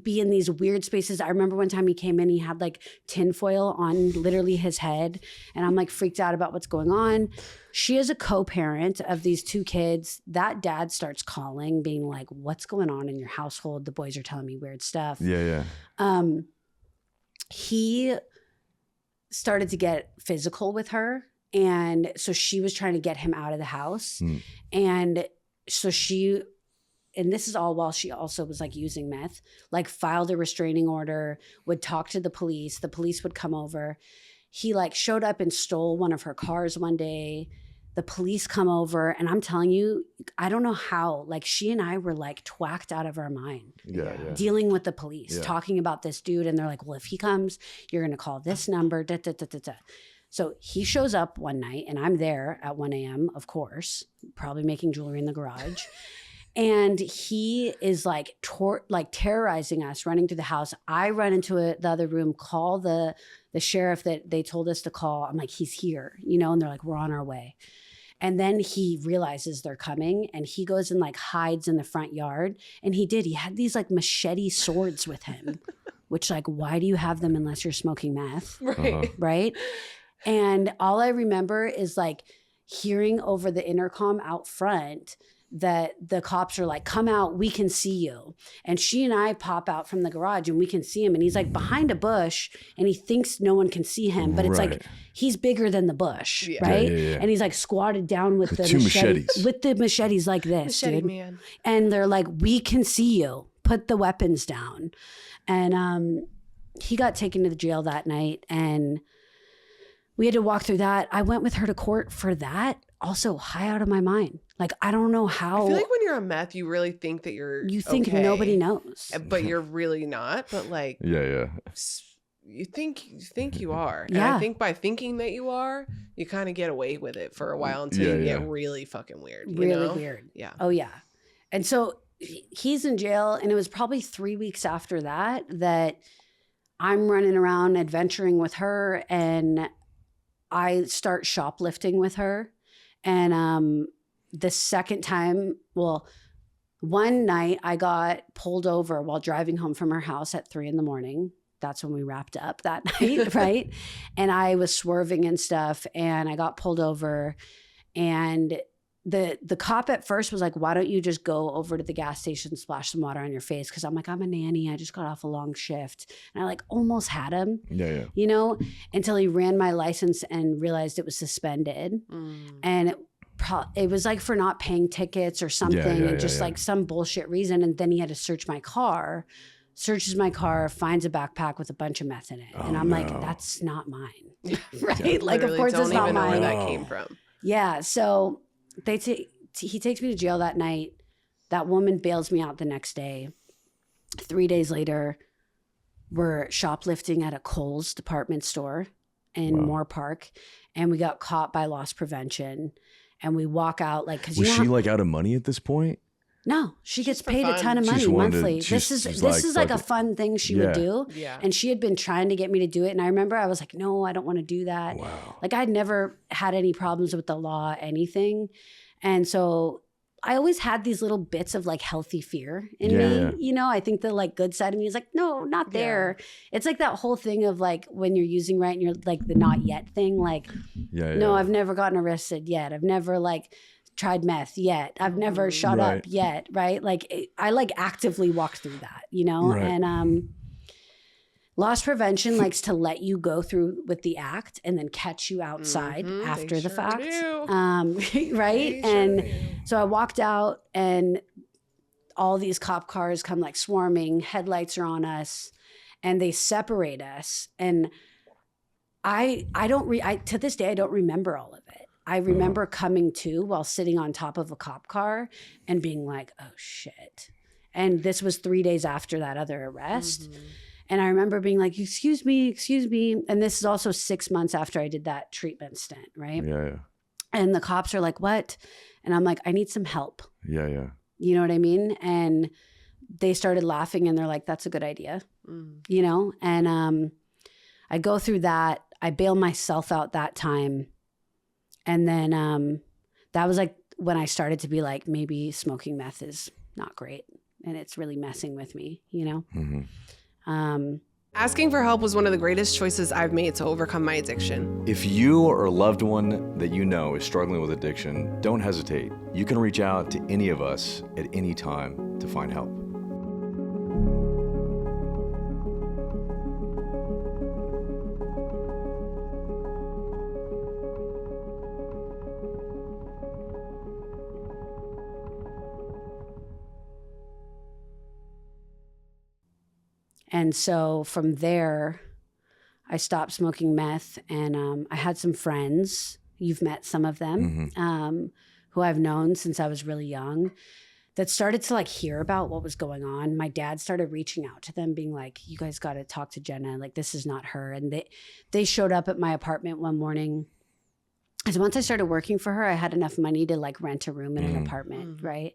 be in these weird spaces. I remember one time he came in, he had like tinfoil on literally his head. And I'm like freaked out about what's going on. She is a co-parent of these 2 kids. That dad starts calling, being like, what's going on in your household? The boys are telling me weird stuff. Yeah. He started to get physical with her. And so she was trying to get him out of the house. And so and this is all while she also was like using meth, like filed a restraining order, would talk to the police would come over. He like showed up and stole one of her cars one day. The police come over and I'm telling you, I don't know how, like she and I were like twacked out of our mind. Yeah. Dealing with the police, talking about this dude. And they're like, well, if he comes, you're going to call this number. So he shows up one night and I'm there at 1 a.m., of course, probably making jewelry in the garage. And he is like terrorizing us, running through the house. I run into the other room, call the sheriff that they told us to call. I'm like, he's here, you know, and they're like, we're on our way. And then he realizes they're coming and he goes and like hides in the front yard. And he had these like machete swords with him, which like, why do you have them unless you're smoking meth? Right. Right. And all I remember is like hearing over the intercom out front that the cops are like, come out, we can see you. And she and I pop out from the garage and we can see him. And he's like behind a bush and he thinks no one can see him, but it's like, he's bigger than the bush, right? Yeah. And he's like squatted down with the machetes. With the machetes like this, Machete dude. Man. And they're like, we can see you, put the weapons down. And he got taken to the jail that night and we had to walk through that. I went with her to court for that. Also high out of my mind. Like, I don't know how. I feel like when you're on meth, you really think that you think okay, nobody knows. But you're really not. But like, yeah. You think you are. And yeah. I think by thinking that you are, you kind of get away with it for a while until you get really fucking weird. Really weird. Yeah. Oh, yeah. And so he's in jail. And it was probably 3 weeks after that I'm running around adventuring with her. And I start shoplifting with her. And the second time, one night I got pulled over while driving home from her house at 3 a.m. That's when we wrapped up that night, right? And I was swerving and stuff and I got pulled over. And the cop at first was like, why don't you just go over to the gas station, splash some water on your face? Because I'm like, I'm a nanny. I just got off a long shift. And I like almost had him, you know, until he ran my license and realized it was suspended. And it was like for not paying tickets or something and just like some bullshit reason. And then he had to search my car, searches my car, finds a backpack with a bunch of meth in it. And I'm like, that's not mine. Right? Like, of course it's not mine. Where that came from. Yeah. So he takes me to jail that night. That woman bails me out the next day. 3 days later, we're shoplifting at a Kohl's department store in Moore Park. And we got caught by loss prevention. And we walk out like, because was she like out of money at this point? No, she gets paid a ton of money monthly. This is like a fun thing she would do. Yeah. And she had been trying to get me to do it. And I remember I was like, no, I don't want to do that. Wow. Like I'd never had any problems with the law, anything. And so I always had these little bits of like healthy fear in me. You know, I think the like good side of me is like, no, not there. It's like that whole thing of like when you're using right and you're like the not yet thing. Like, no, I've never gotten arrested yet. I've never like tried meth yet. I've never shot up yet. Right. Like I like actively walked through that, you know, and loss prevention likes to let you go through with the act and then catch you outside after the fact. Right. And so I walked out and all these cop cars come like swarming, headlights are on us, and they separate us. And I to this day, I don't remember all of it. I remember coming to while sitting on top of a cop car and being like, oh shit. And this was 3 days after that other arrest. And I remember being like, excuse me. And this is also 6 months after I did that treatment stint, right? Yeah. And the cops are like, what? And I'm like, I need some help. Yeah. You know what I mean? And they started laughing and they're like, that's a good idea, you know? And I go through that. I bail myself out that time. And then that was like when I started to be like, maybe smoking meth is not great. And it's really messing with me, you know? Asking for help was one of the greatest choices I've made to overcome my addiction. If you or a loved one that you know is struggling with addiction, don't hesitate. You can reach out to any of us at any time to find help. And so from there, I stopped smoking meth, and I had some friends, you've met some of them, who I've known since I was really young, that started to like hear about what was going on. My dad started reaching out to them being like, you guys got to talk to Jenna. Like, this is not her. And they showed up at my apartment one morning. Because once I started working for her, I had enough money to like rent a room in an apartment, right?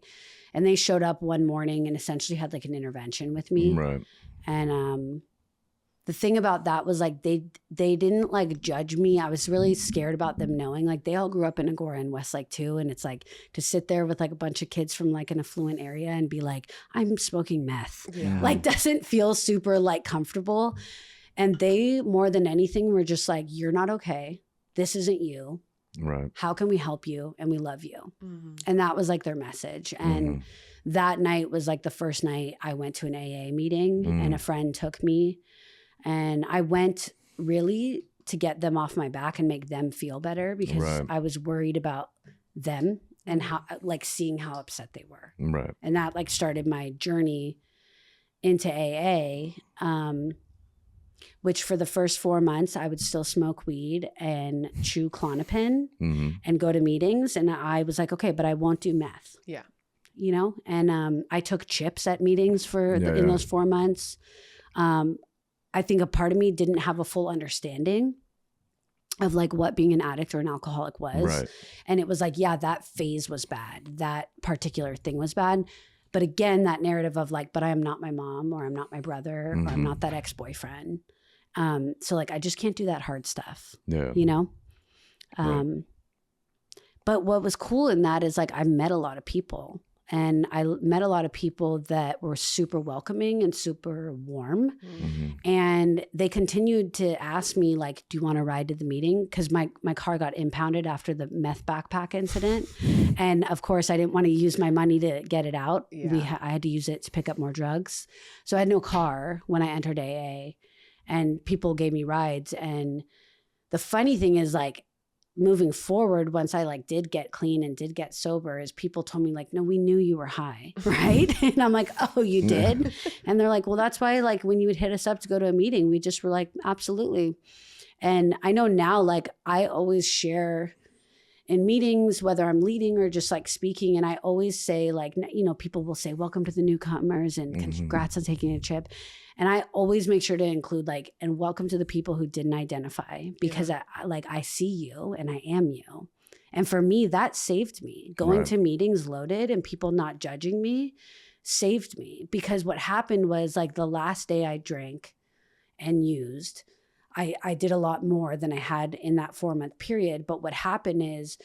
And they showed up one morning and essentially had like an intervention with me. Right. And the thing about that was like they didn't like judge me. I was really scared about them knowing, like they all grew up in Agora and Westlake too. And it's like to sit there with like a bunch of kids from like an affluent area and be like, I'm smoking meth. Like doesn't feel super like comfortable. And they more than anything were just like, you're not okay. This isn't you. Right. How can we help you? And we love you. And that was like their message. And that night was like the first night I went to an AA meeting and a friend took me, and I went really to get them off my back and make them feel better because I was worried about them and how like seeing how upset they were. Right. And that like started my journey into AA. Which for the first 4 months, I would still smoke weed and chew Klonopin and go to meetings. And I was like, okay, but I won't do meth. Yeah. You know? And I took chips at meetings in those 4 months. I think a part of me didn't have a full understanding of like what being an addict or an alcoholic was. Right. And it was like, yeah, that phase was bad. That particular thing was bad. But again, that narrative of like, but I am not my mom, or I'm not my brother, or I'm not that ex-boyfriend. So like, I just can't do that hard stuff, you know? But what was cool in that is like, I met a lot of people, and I met a lot of people that were super welcoming and super warm. And they continued to ask me like, do you want to ride to the meeting? Because my car got impounded after the meth backpack incident. And of course I didn't want to use my money to get it out. I had to use it to pick up more drugs. So I had no car when I entered AA, and people gave me rides. And the funny thing is like, moving forward, once I like did get clean and did get sober, is people told me like, no, we knew you were high, right? And I'm like, oh, you did? And they're like, well, that's why like when you would hit us up to go to a meeting, we just were like, absolutely. And I know now, like I always share in meetings, whether I'm leading or just like speaking, and I always say like, you know, people will say, welcome to the newcomers and congrats on taking a chip. And I always make sure to include like, and welcome to the people who didn't identify, because I see you and I am you. And for me, that saved me. Going to meetings loaded and people not judging me saved me, because what happened was like the last day I drank and used, I did a lot more than I had in that 4-month period. But what happened is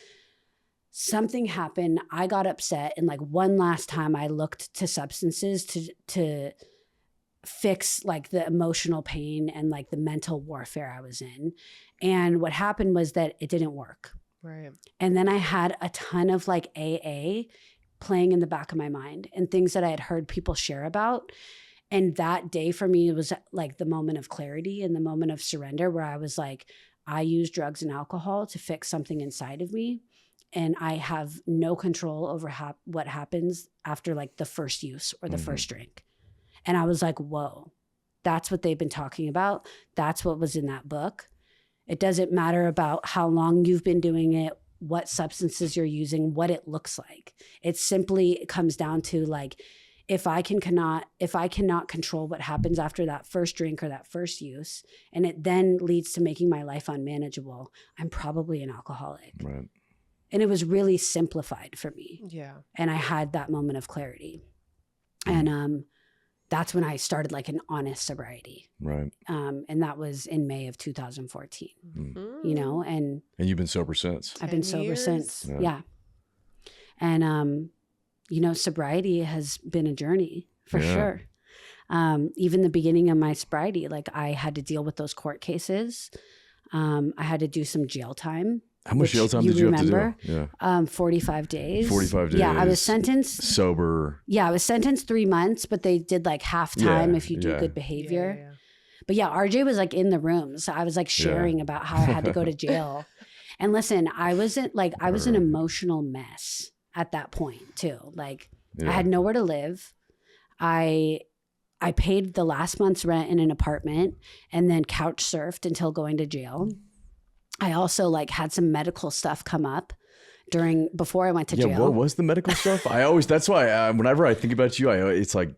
something happened. I got upset. And like one last time I looked to substances to fix like the emotional pain and like the mental warfare I was in. And what happened was that it didn't work. Right. And then I had a ton of like AA playing in the back of my mind and things that I had heard people share about. And that day for me, it was like the moment of clarity and the moment of surrender, where I was like, I use drugs and alcohol to fix something inside of me. and I have no control over what happens after like the first use or the first drink. And I was like, whoa, that's what they've been talking about. That's what was in that book. It doesn't matter about how long you've been doing it, what substances you're using, what it looks like. It comes down to like, if I cannot control what happens after that first drink or that first use, and it then leads to making my life unmanageable, I'm probably an alcoholic. Right. And it was really simplified for me. Yeah. And I had that moment of clarity. And that's when I started like an honest sobriety. Right. And that was in May of 2014, you know, and you've been sober since. I've been sober since. Yeah. Yeah. And, you know, sobriety has been a journey for sure. Even the beginning of my sobriety, like I had to deal with those court cases. I had to do some jail time. How much jail time did you have to do? Yeah. 45 days. 45 days. Yeah. I was sentenced. Sober. Yeah. I was sentenced 3 months, but they did like half time if you do good behavior. Yeah. But yeah, RJ was like in the room. So I was like sharing about how I had to go to jail. And listen, I was an emotional mess at that point too. Like I had nowhere to live. I paid the last month's rent in an apartment and then couch surfed until going to jail. I also like had some medical stuff come up before I went to jail. Yeah, what was the medical stuff? That's why whenever I think about you, it's like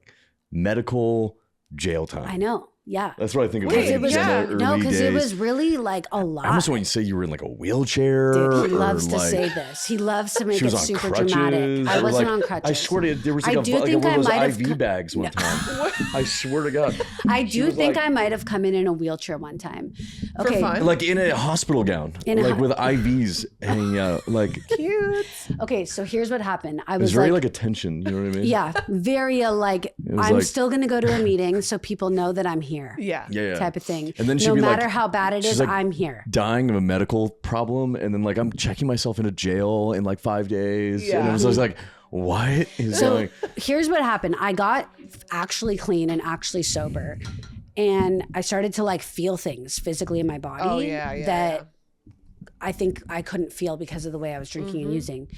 medical jail time. I know. Yeah. That's what I think about. Because it was really like a lot. I almost want you to say you were in like a wheelchair. Dude, he loves to say this. He loves to make it super dramatic. I wasn't on crutches. I swear to you, there was like one of those IV bags one time. I swear to God. I do think I might have come in a wheelchair one time. Okay. For fun? Like in a hospital gown. With IVs hanging out. Like cute. Okay, so here's what happened. I was was very like attention, you know what I mean? Yeah, very I'm still going to go to a meeting so people know that I'm here. Yeah. Type of thing. And then no matter how bad it is, I'm here. Dying of a medical problem, and then like I'm checking myself into jail in like 5 days. Yeah. And I was like, what is going? Here's what happened. I got actually clean and actually sober. And I started to like feel things physically in my body that I think I couldn't feel because of the way I was drinking and using.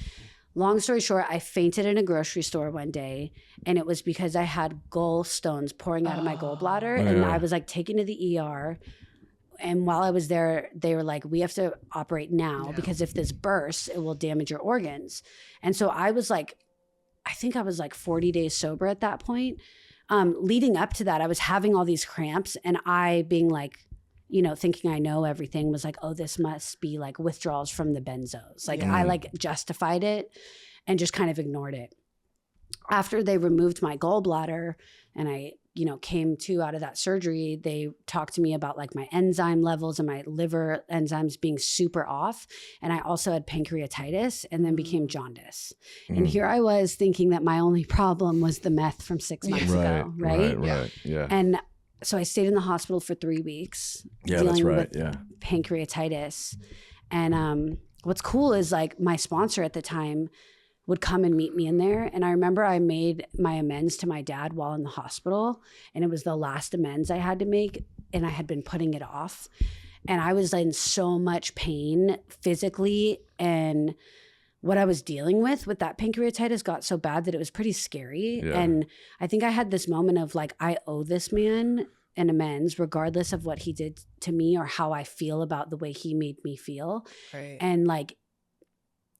Long story short, I fainted in a grocery store one day, and it was because I had gallstones pouring out of my gallbladder, and I was like taken to the ER. And while I was there, they were like, we have to operate now because if this bursts, it will damage your organs. And so I was like, I think I was like 40 days sober at that point. Leading up to that, I was having all these cramps, and I being like, you know, thinking I know everything, was like, oh, this must be like withdrawals from the benzos. Like I like justified it and just kind of ignored it. After they removed my gallbladder and I, you know, came to out of that surgery, they talked to me about like my enzyme levels and my liver enzymes being super off. And I also had pancreatitis and then became jaundice. And here I was thinking that my only problem was the meth from 6 months ago. Right. Yeah. And so I stayed in the hospital for 3 weeks dealing with pancreatitis. And what's cool is like my sponsor at the time would come and meet me in there. And I remember I made my amends to my dad while in the hospital. And it was the last amends I had to make. And I had been putting it off. And I was in so much pain physically. And what I was dealing with that pancreatitis got so bad that it was pretty scary. Yeah. And I think I had this moment of like, I owe this man an amends regardless of what he did to me or how I feel about the way he made me feel. Right. And like,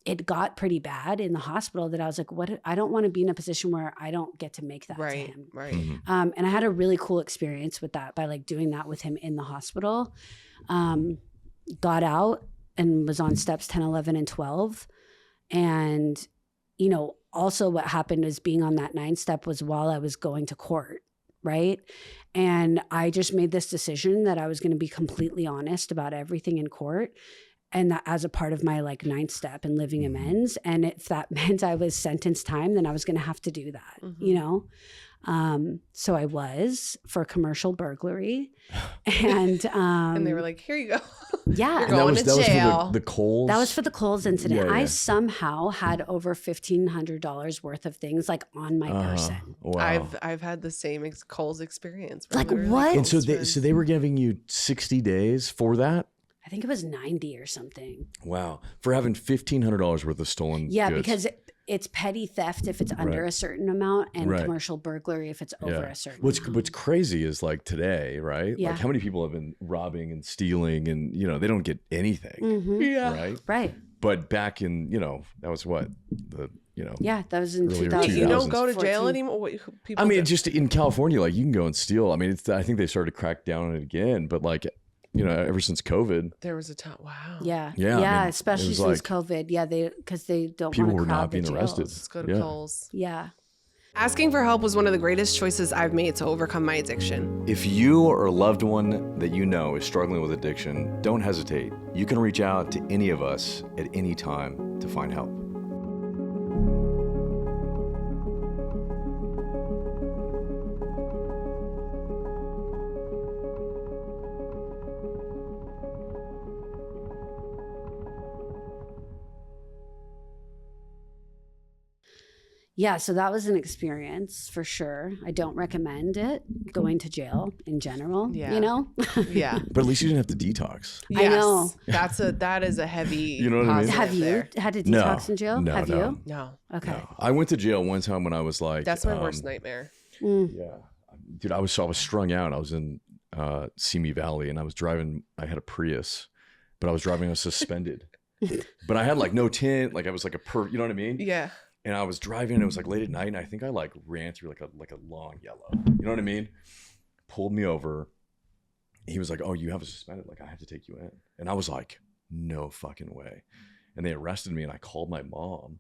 it got pretty bad in the hospital that I was like, I don't want to be in a position where I don't get to make that to him. Right. And I had a really cool experience with that by like doing that with him in the hospital. Got out and was on steps 10, 11, and 12. And, you know, also what happened is being on that 9 step was while I was going to court, right? And I just made this decision that I was going to be completely honest about everything in court. And that as a part of my like 9th step and living amends. And if that meant I was sentenced time, then I was going to have to do that, you know? So I was for commercial burglary. And they were like, here you go. Yeah. You're going to jail. Was for the Kohl's? That was for the Kohl's incident. Yeah. I somehow had over $1,500 worth of things like on my person. Wow. I've had the same Kohl's experience. Like what? And so they were giving you 60 days for that? I think it was 90 or something. Wow. For having $1,500 worth of stolen goods. Because it's petty theft if it's under a certain amount, and commercial burglary if it's over a certain amount. What's crazy is like today, right? Yeah. Like how many people have been robbing and stealing and, you know, they don't get anything. Mm-hmm. Yeah. Right? Right. But back in, you know, that was what? Yeah, that was in earlier 2000. You don't go to 14. jail anymore? I mean, just in California, like you can go and steal. I mean, I think they started to crack down on it again, but like, you know, ever since COVID. There was a time. Wow. Yeah. Yeah. I mean, especially since COVID. Yeah, because they don't people want to were not crowd the being arrested. jails. Let's go to Kohl's. Yeah. Asking for help was one of the greatest choices I've made to overcome my addiction. If you or a loved one that you know is struggling with addiction, don't hesitate. You can reach out to any of us at any time to find help. Yeah, so that was an experience for sure. I don't recommend it, going to jail in general, Yeah. you know? Yeah. But at least you didn't have to detox. Yes. I know. that is a heavy You know what I mean? Have you there. had to No. detox in jail? No, Have no. you? No. Okay. No. I went to jail one time when I was like, That's my worst nightmare. Yeah, dude, I was strung out. I was in Simi Valley, and I had a Prius, but I was driving suspended. But I had like no tint, like I was like you know what I mean? Yeah. And I was driving, and it was like late at night, and I think I like ran through like a long yellow. You know what I mean? Pulled me over. He was like, "Oh, you have a suspended, like I have to take you in." And I was like, "No fucking way." And they arrested me, and I called my mom,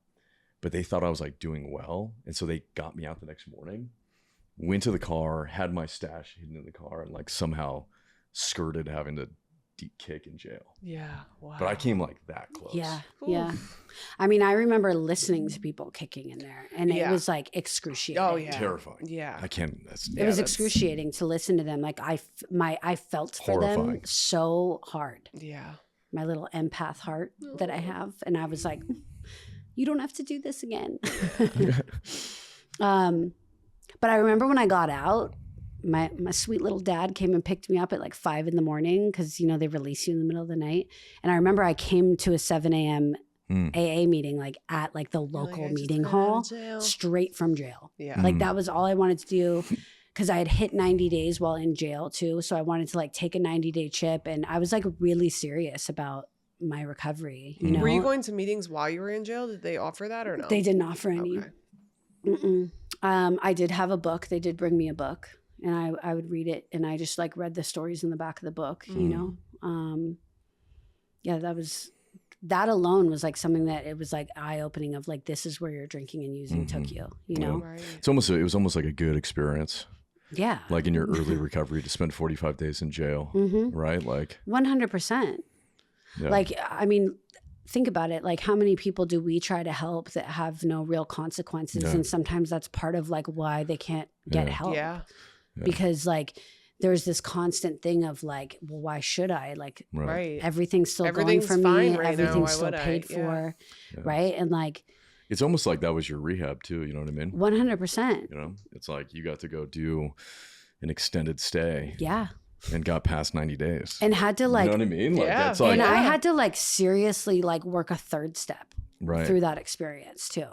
but they thought I was like doing well, and so they got me out the next morning. Went to the car, had my stash hidden in the car, and like somehow skirted having to kick in jail. Yeah. Wow. But I came like that close. Yeah. Oof. Yeah. I mean, I remember listening to people kicking in there, and it Yeah. was like excruciating. Oh, yeah. Terrifying. Yeah. I can't. That's It was that's- excruciating to listen to them. Like I felt for them Horrifying. so hard. Yeah. My little empath heart that I have, and I was like, "You don't have to do this again." But I remember when I got out, my sweet little dad came and picked me up at like 5 a.m. because you know they release you in the middle of the night. And I remember I came to a 7 a.m. AA meeting like at like the local meeting hall, straight from jail. Yeah. Like that was all I wanted to do. Because I had hit 90 days while in jail too. So I wanted to like take a 90-day chip. And I was like really serious about my recovery. You know? Were you going to meetings while you were in jail? Did they offer that or no? They didn't offer any. Okay. Mm-mm. I did have a book. They did bring me a book, and I would read it, and I just like read the stories in the back of the book, you know? Yeah, that alone was like something that it was like eye-opening of like, this is where your drinking and using took you, you know? Right. it was almost like a good experience. Yeah. Like in your early recovery to spend 45 days in jail, right? Like 100%. yeah. Like, I mean, think about it. Like, how many people do we try to help that have no real consequences? Yeah. And sometimes that's part of like why they can't get help. Yeah. Because like there's this constant thing of like, well, why should I? Like Right. everything's still Everything's going for fine me. right now. Everything's Why still would I? paid Yeah. for. Yeah. Right. And like It's almost like that was your rehab too. You know what I mean? 100%. You know, it's like you got to go do an extended stay Yeah. and got past 90 days. And had to like, you know what I mean? Like Yeah. that's like and I had to like seriously like work a third step right. through that experience too.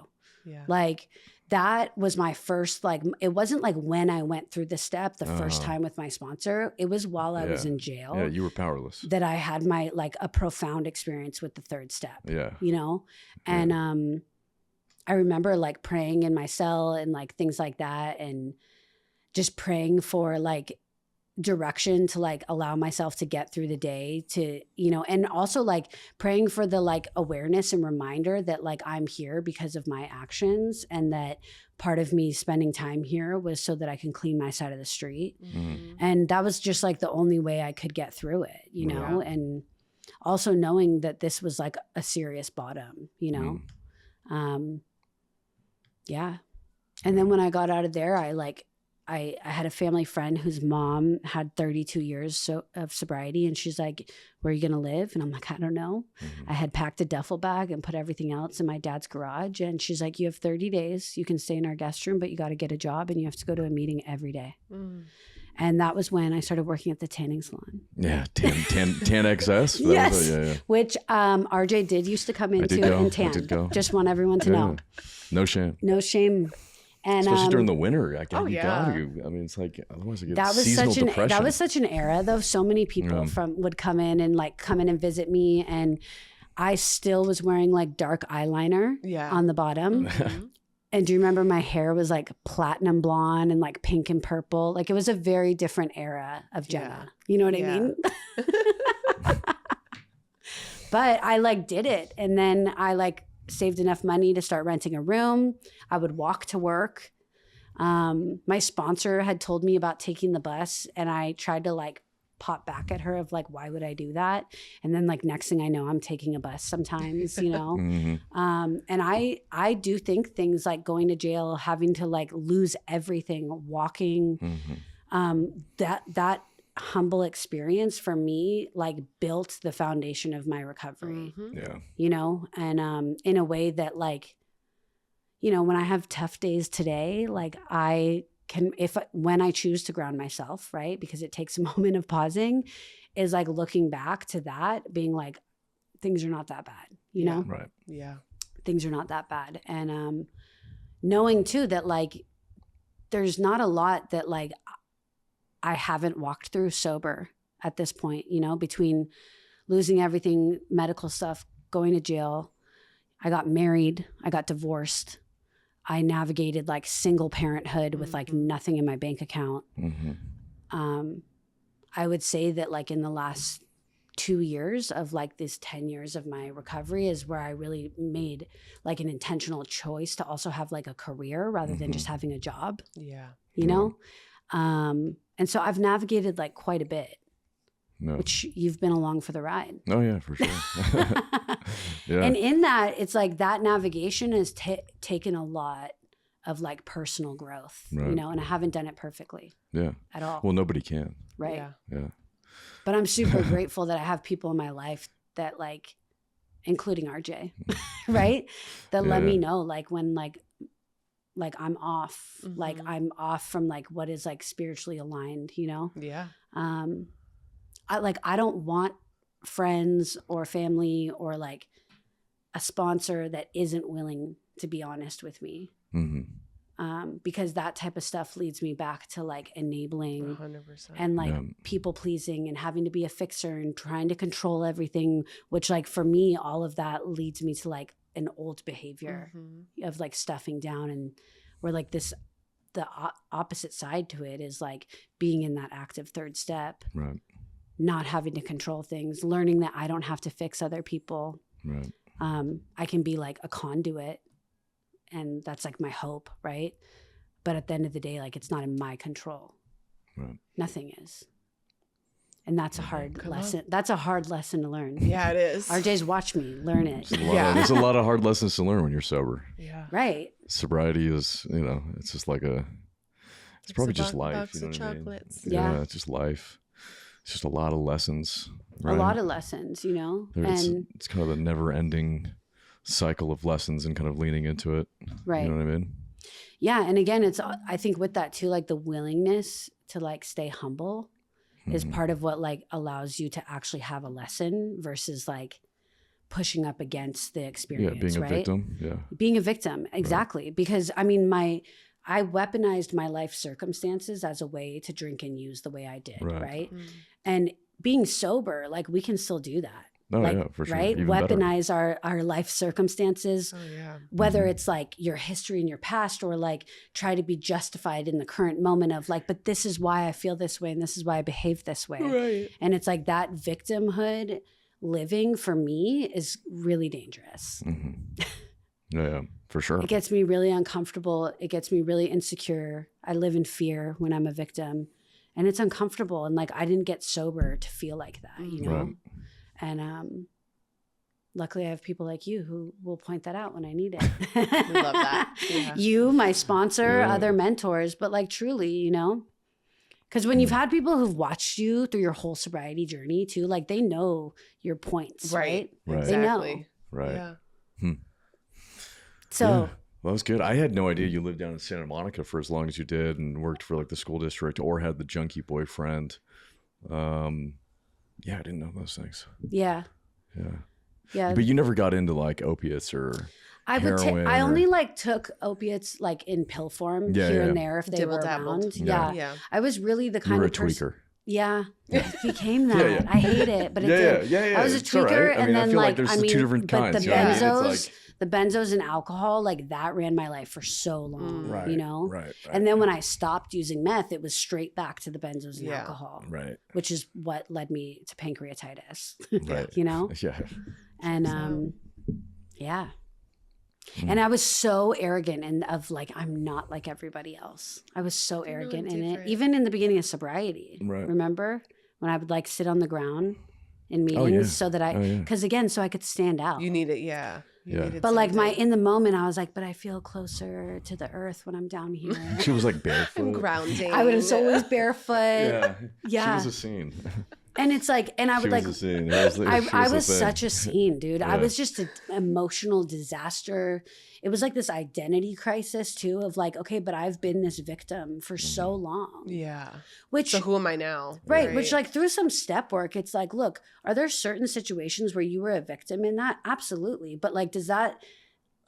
Yeah. Like that was my first, like, it wasn't like when I went through the step the first time with my sponsor. It was while I was in jail Yeah, you were powerless. that I had my like a profound experience with the third step, Yeah. you know? And I remember like praying in my cell and like things like that, and just praying for like direction to like allow myself to get through the day, to, you know, and also like praying for the like awareness and reminder that like I'm here because of my actions, and that part of me spending time here was so that I can clean my side of the street. And that was just like the only way I could get through it, you know? And also knowing that this was like a serious bottom, you know? Yeah. And then when I got out of there, I had a family friend whose mom had 32 years of sobriety, and she's like, "Where are you going to live?" And I'm like, "I don't know." I had packed a duffel bag and put everything else in my dad's garage. And she's like, "You have 30 days. You can stay in our guest room, but you got to get a job and you have to go to a meeting every day." And that was when I started working at the tanning salon. Yeah, tan XS. Yes, which RJ did used to come into and tan. Just want everyone to know. No shame. No shame. And especially during the winter, I mean, it's like otherwise I get seasonal depression. That was such an era, though. So many people would come in and visit me, and I still was wearing like dark eyeliner on the bottom. Mm-hmm. And do you remember my hair was like platinum blonde and like pink and purple? Like it was a very different era of Jenna. You know what I mean? But I like did it. And then I like saved enough money to start renting a room. I would walk to work. My sponsor had told me about taking the bus, and I tried to like pop back at her of like, why would I do that? And then like next thing I know, I'm taking a bus sometimes, you know? And I do think things like going to jail, having to like lose everything, walking, that humble experience for me, like built the foundation of my recovery, you know? And in a way that like, you know, when I have tough days today, like I can, when I choose to ground myself, right? Because it takes a moment of pausing, is like looking back to that, being like, things are not that bad, you know? Right. Yeah. Things are not that bad. And knowing too that like, there's not a lot that like I haven't walked through sober at this point, you know, between losing everything, medical stuff, going to jail. I got married, I got divorced. I navigated like single parenthood with like nothing in my bank account. I would say that like in the last 2 years of like this 10 years of my recovery is where I really made like an intentional choice to also have like a career rather than just having a job. Yeah. You know? And so I've navigated like quite a bit, which you've been along for the ride. Oh yeah, for sure. And in that, it's like that navigation has taken a lot of like personal growth, you know, and I haven't done it perfectly at all. Well, nobody can. Right. Yeah. But I'm super grateful that I have people in my life that like, including RJ, right? That let me know like when like I'm off, like I'm off from like what is like spiritually aligned, you know? Yeah. I don't want friends or family or like a sponsor that isn't willing to be honest with me. Because that type of stuff leads me back to like enabling 100%. and like people pleasing and having to be a fixer and trying to control everything, which like for me, all of that leads me to like an old behavior of like stuffing down, and where like this, the opposite side to it is like being in that active third step, right? Not having to control things, learning that I don't have to fix other people. Right. I can be like a conduit, and that's like my hope, right? But at the end of the day, like it's not in my control. Right. Nothing is. And that's a hard lesson. That's a hard lesson to learn. Yeah, it is. RJ's watch me learn it. There's a lot of hard lessons to learn when you're sober. Yeah. Right. Sobriety is, you know, it's just like it's probably just life. You know what I mean? Yeah, it's just life. It's just a lot of lessons. Right? A lot of lessons, you know? It's kind of a never ending cycle of lessons and kind of leaning into it. Right. You know what I mean? Yeah. And again, I think with that too, like the willingness to like stay humble is part of what like allows you to actually have a lesson versus like pushing up against the experience. Yeah, being a victim. Yeah. Being a victim. Exactly. Right. Because I mean, I weaponized my life circumstances as a way to drink and use the way I did. Right. And being sober, like we can still do that. Oh, like, yeah, for sure. Right? Even weaponize our life circumstances, whether it's like your history and your past, or like try to be justified in the current moment of like, but this is why I feel this way and this is why I behave this way. Right. And it's like that victimhood living for me is really dangerous. Yeah, for sure. It gets me really uncomfortable. It gets me really insecure. I live in fear when I'm a victim, and it's uncomfortable. And like, I didn't get sober to feel like that, you know? Right. And luckily I have people like you who will point that out when I need it. We love that. Yeah. You, my sponsor, other mentors, but like truly, you know, because when you've had people who've watched you through your whole sobriety journey too, like they know your points, right? Exactly. They know. Right. Yeah. So Well, that was good. I had no idea you lived down in Santa Monica for as long as you did and worked for like the school district or had the junkie boyfriend. Yeah, I didn't know those things. Yeah. But you never got into like opiates or heroin. I only like took opiates like in pill form here and there if they were around. Yeah. I was really the kind of person. Tweaker. Yeah, it became that. I hate it, but it did. Yeah. I was a tweaker, right. And then like there's two different kinds. The benzos, the benzos and alcohol, like that ran my life for so long. Right, you know. Right. And then when I stopped using meth, it was straight back to the benzos and alcohol. Right. Which is what led me to pancreatitis. Right. You know. Yeah. And yeah. And I was so arrogant and of like, I'm not like everybody else. I was so arrogant in it. Even in the beginning of sobriety. Right. Remember when I would like sit on the ground in meetings so that because again, so I could stand out. You need it. Yeah. But like in the moment, I was like, but I feel closer to the earth when I'm down here. She was like barefoot. I'm grounding. I was always barefoot. Yeah. She was a scene. And it's like, and I would like, I was such a scene, dude. Yeah. I was just an emotional disaster. It was like this identity crisis too of like, okay, but I've been this victim for so long. Yeah. So who am I now? Right. Which like through some step work, it's like, look, are there certain situations where you were a victim in that? Absolutely. But like, does that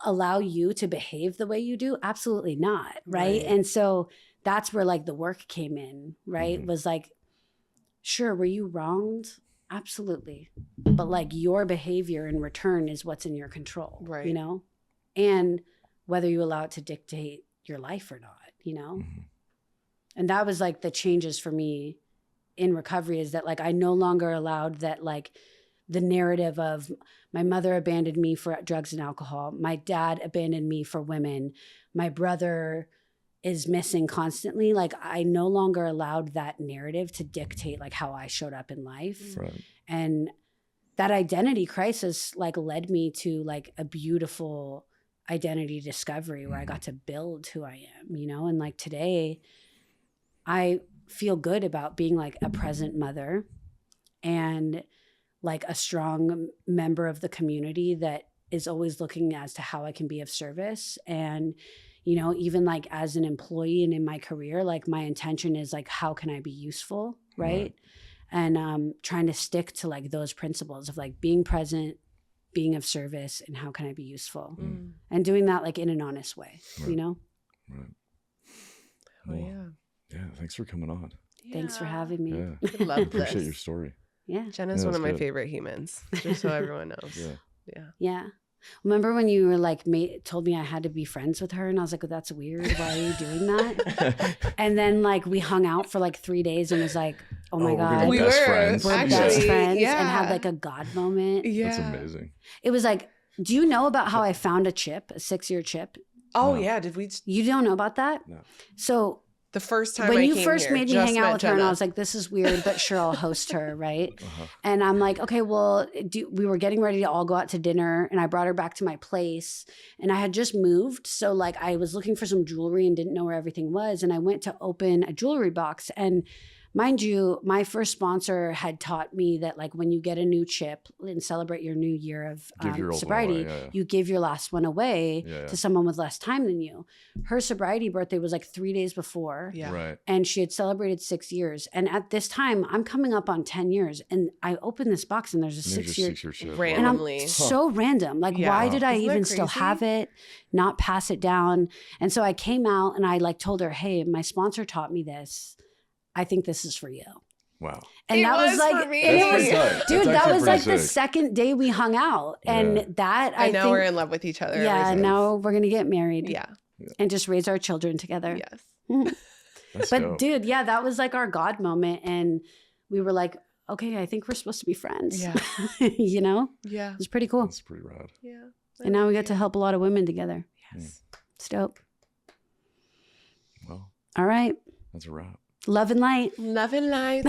allow you to behave the way you do? Absolutely not. Right. And so that's where like the work came in, right? Was like, sure, were you wronged? Absolutely. But like your behavior in return is what's in your control, right? You know? And whether you allow it to dictate your life or not, you know? And that was like the changes for me in recovery is that like I no longer allowed that like the narrative of my mother abandoned me for drugs and alcohol. My dad abandoned me for women. My brother is missing constantly. Like I no longer allowed that narrative to dictate like how I showed up in life. Right. And that identity crisis like led me to like a beautiful identity discovery where I got to build who I am, you know? And like today I feel good about being like a present mother and like a strong member of the community that is always looking as to how I can be of service. And you know, even like as an employee and in my career, like my intention is like, how can I be useful? Right. And trying to stick to like those principles of like being present, being of service, and how can I be useful? And doing that like in an honest way, you know? Right. Well, yeah. Thanks for coming on. Thanks for having me. Yeah. I love this. Appreciate your story. Yeah. Jenna's one of my favorite humans, just so everyone knows. Yeah. Remember when you were like, told me I had to be friends with her? And I was like, well, that's weird. Why are you doing that? And then like we hung out for like 3 days and was like, oh my God. We were best friends and had like a God moment. Yeah. That's amazing. It was like, do you know about how I found a chip, a 6-year chip? Oh yeah. Did we? You don't know about that? No. So the first time when I you came first here, made me hang out with her, Jenna. and I was like, "This is weird, but sure, I'll host her." Right? And I'm like, "Okay, well, we were getting ready to all go out to dinner, and I brought her back to my place, and I had just moved, so like I was looking for some jewelry and didn't know where everything was, and I went to open a jewelry box, and mind you, my first sponsor had taught me that like when you get a new chip and celebrate your new year of sobriety, you give your last one away to someone with less time than you. Her sobriety birthday was like 3 days before. Yeah. Right. And she had celebrated 6 years. And at this time, I'm coming up on 10 years. And I opened this box and there's a 6-year chip. Randomly. And I'm so random. Like, why did I even still have it, not pass it down? And so I came out and I like told her, hey, my sponsor taught me this. I think this is for you. Wow. And that was like, dude, that was like the second day we hung out. And that I think we're in love with each other. Yeah. And now we're going to get married. Yeah. And just raise our children together. Yes. But dope. dude, yeah, that was like our God moment. And we were like, okay, I think we're supposed to be friends. Yeah. You know? Yeah. It's pretty cool. That's pretty rad. Yeah. And now we get to help a lot of women together. Yes. It's dope. Well, all right. that's a wrap. Love and light. Love and light.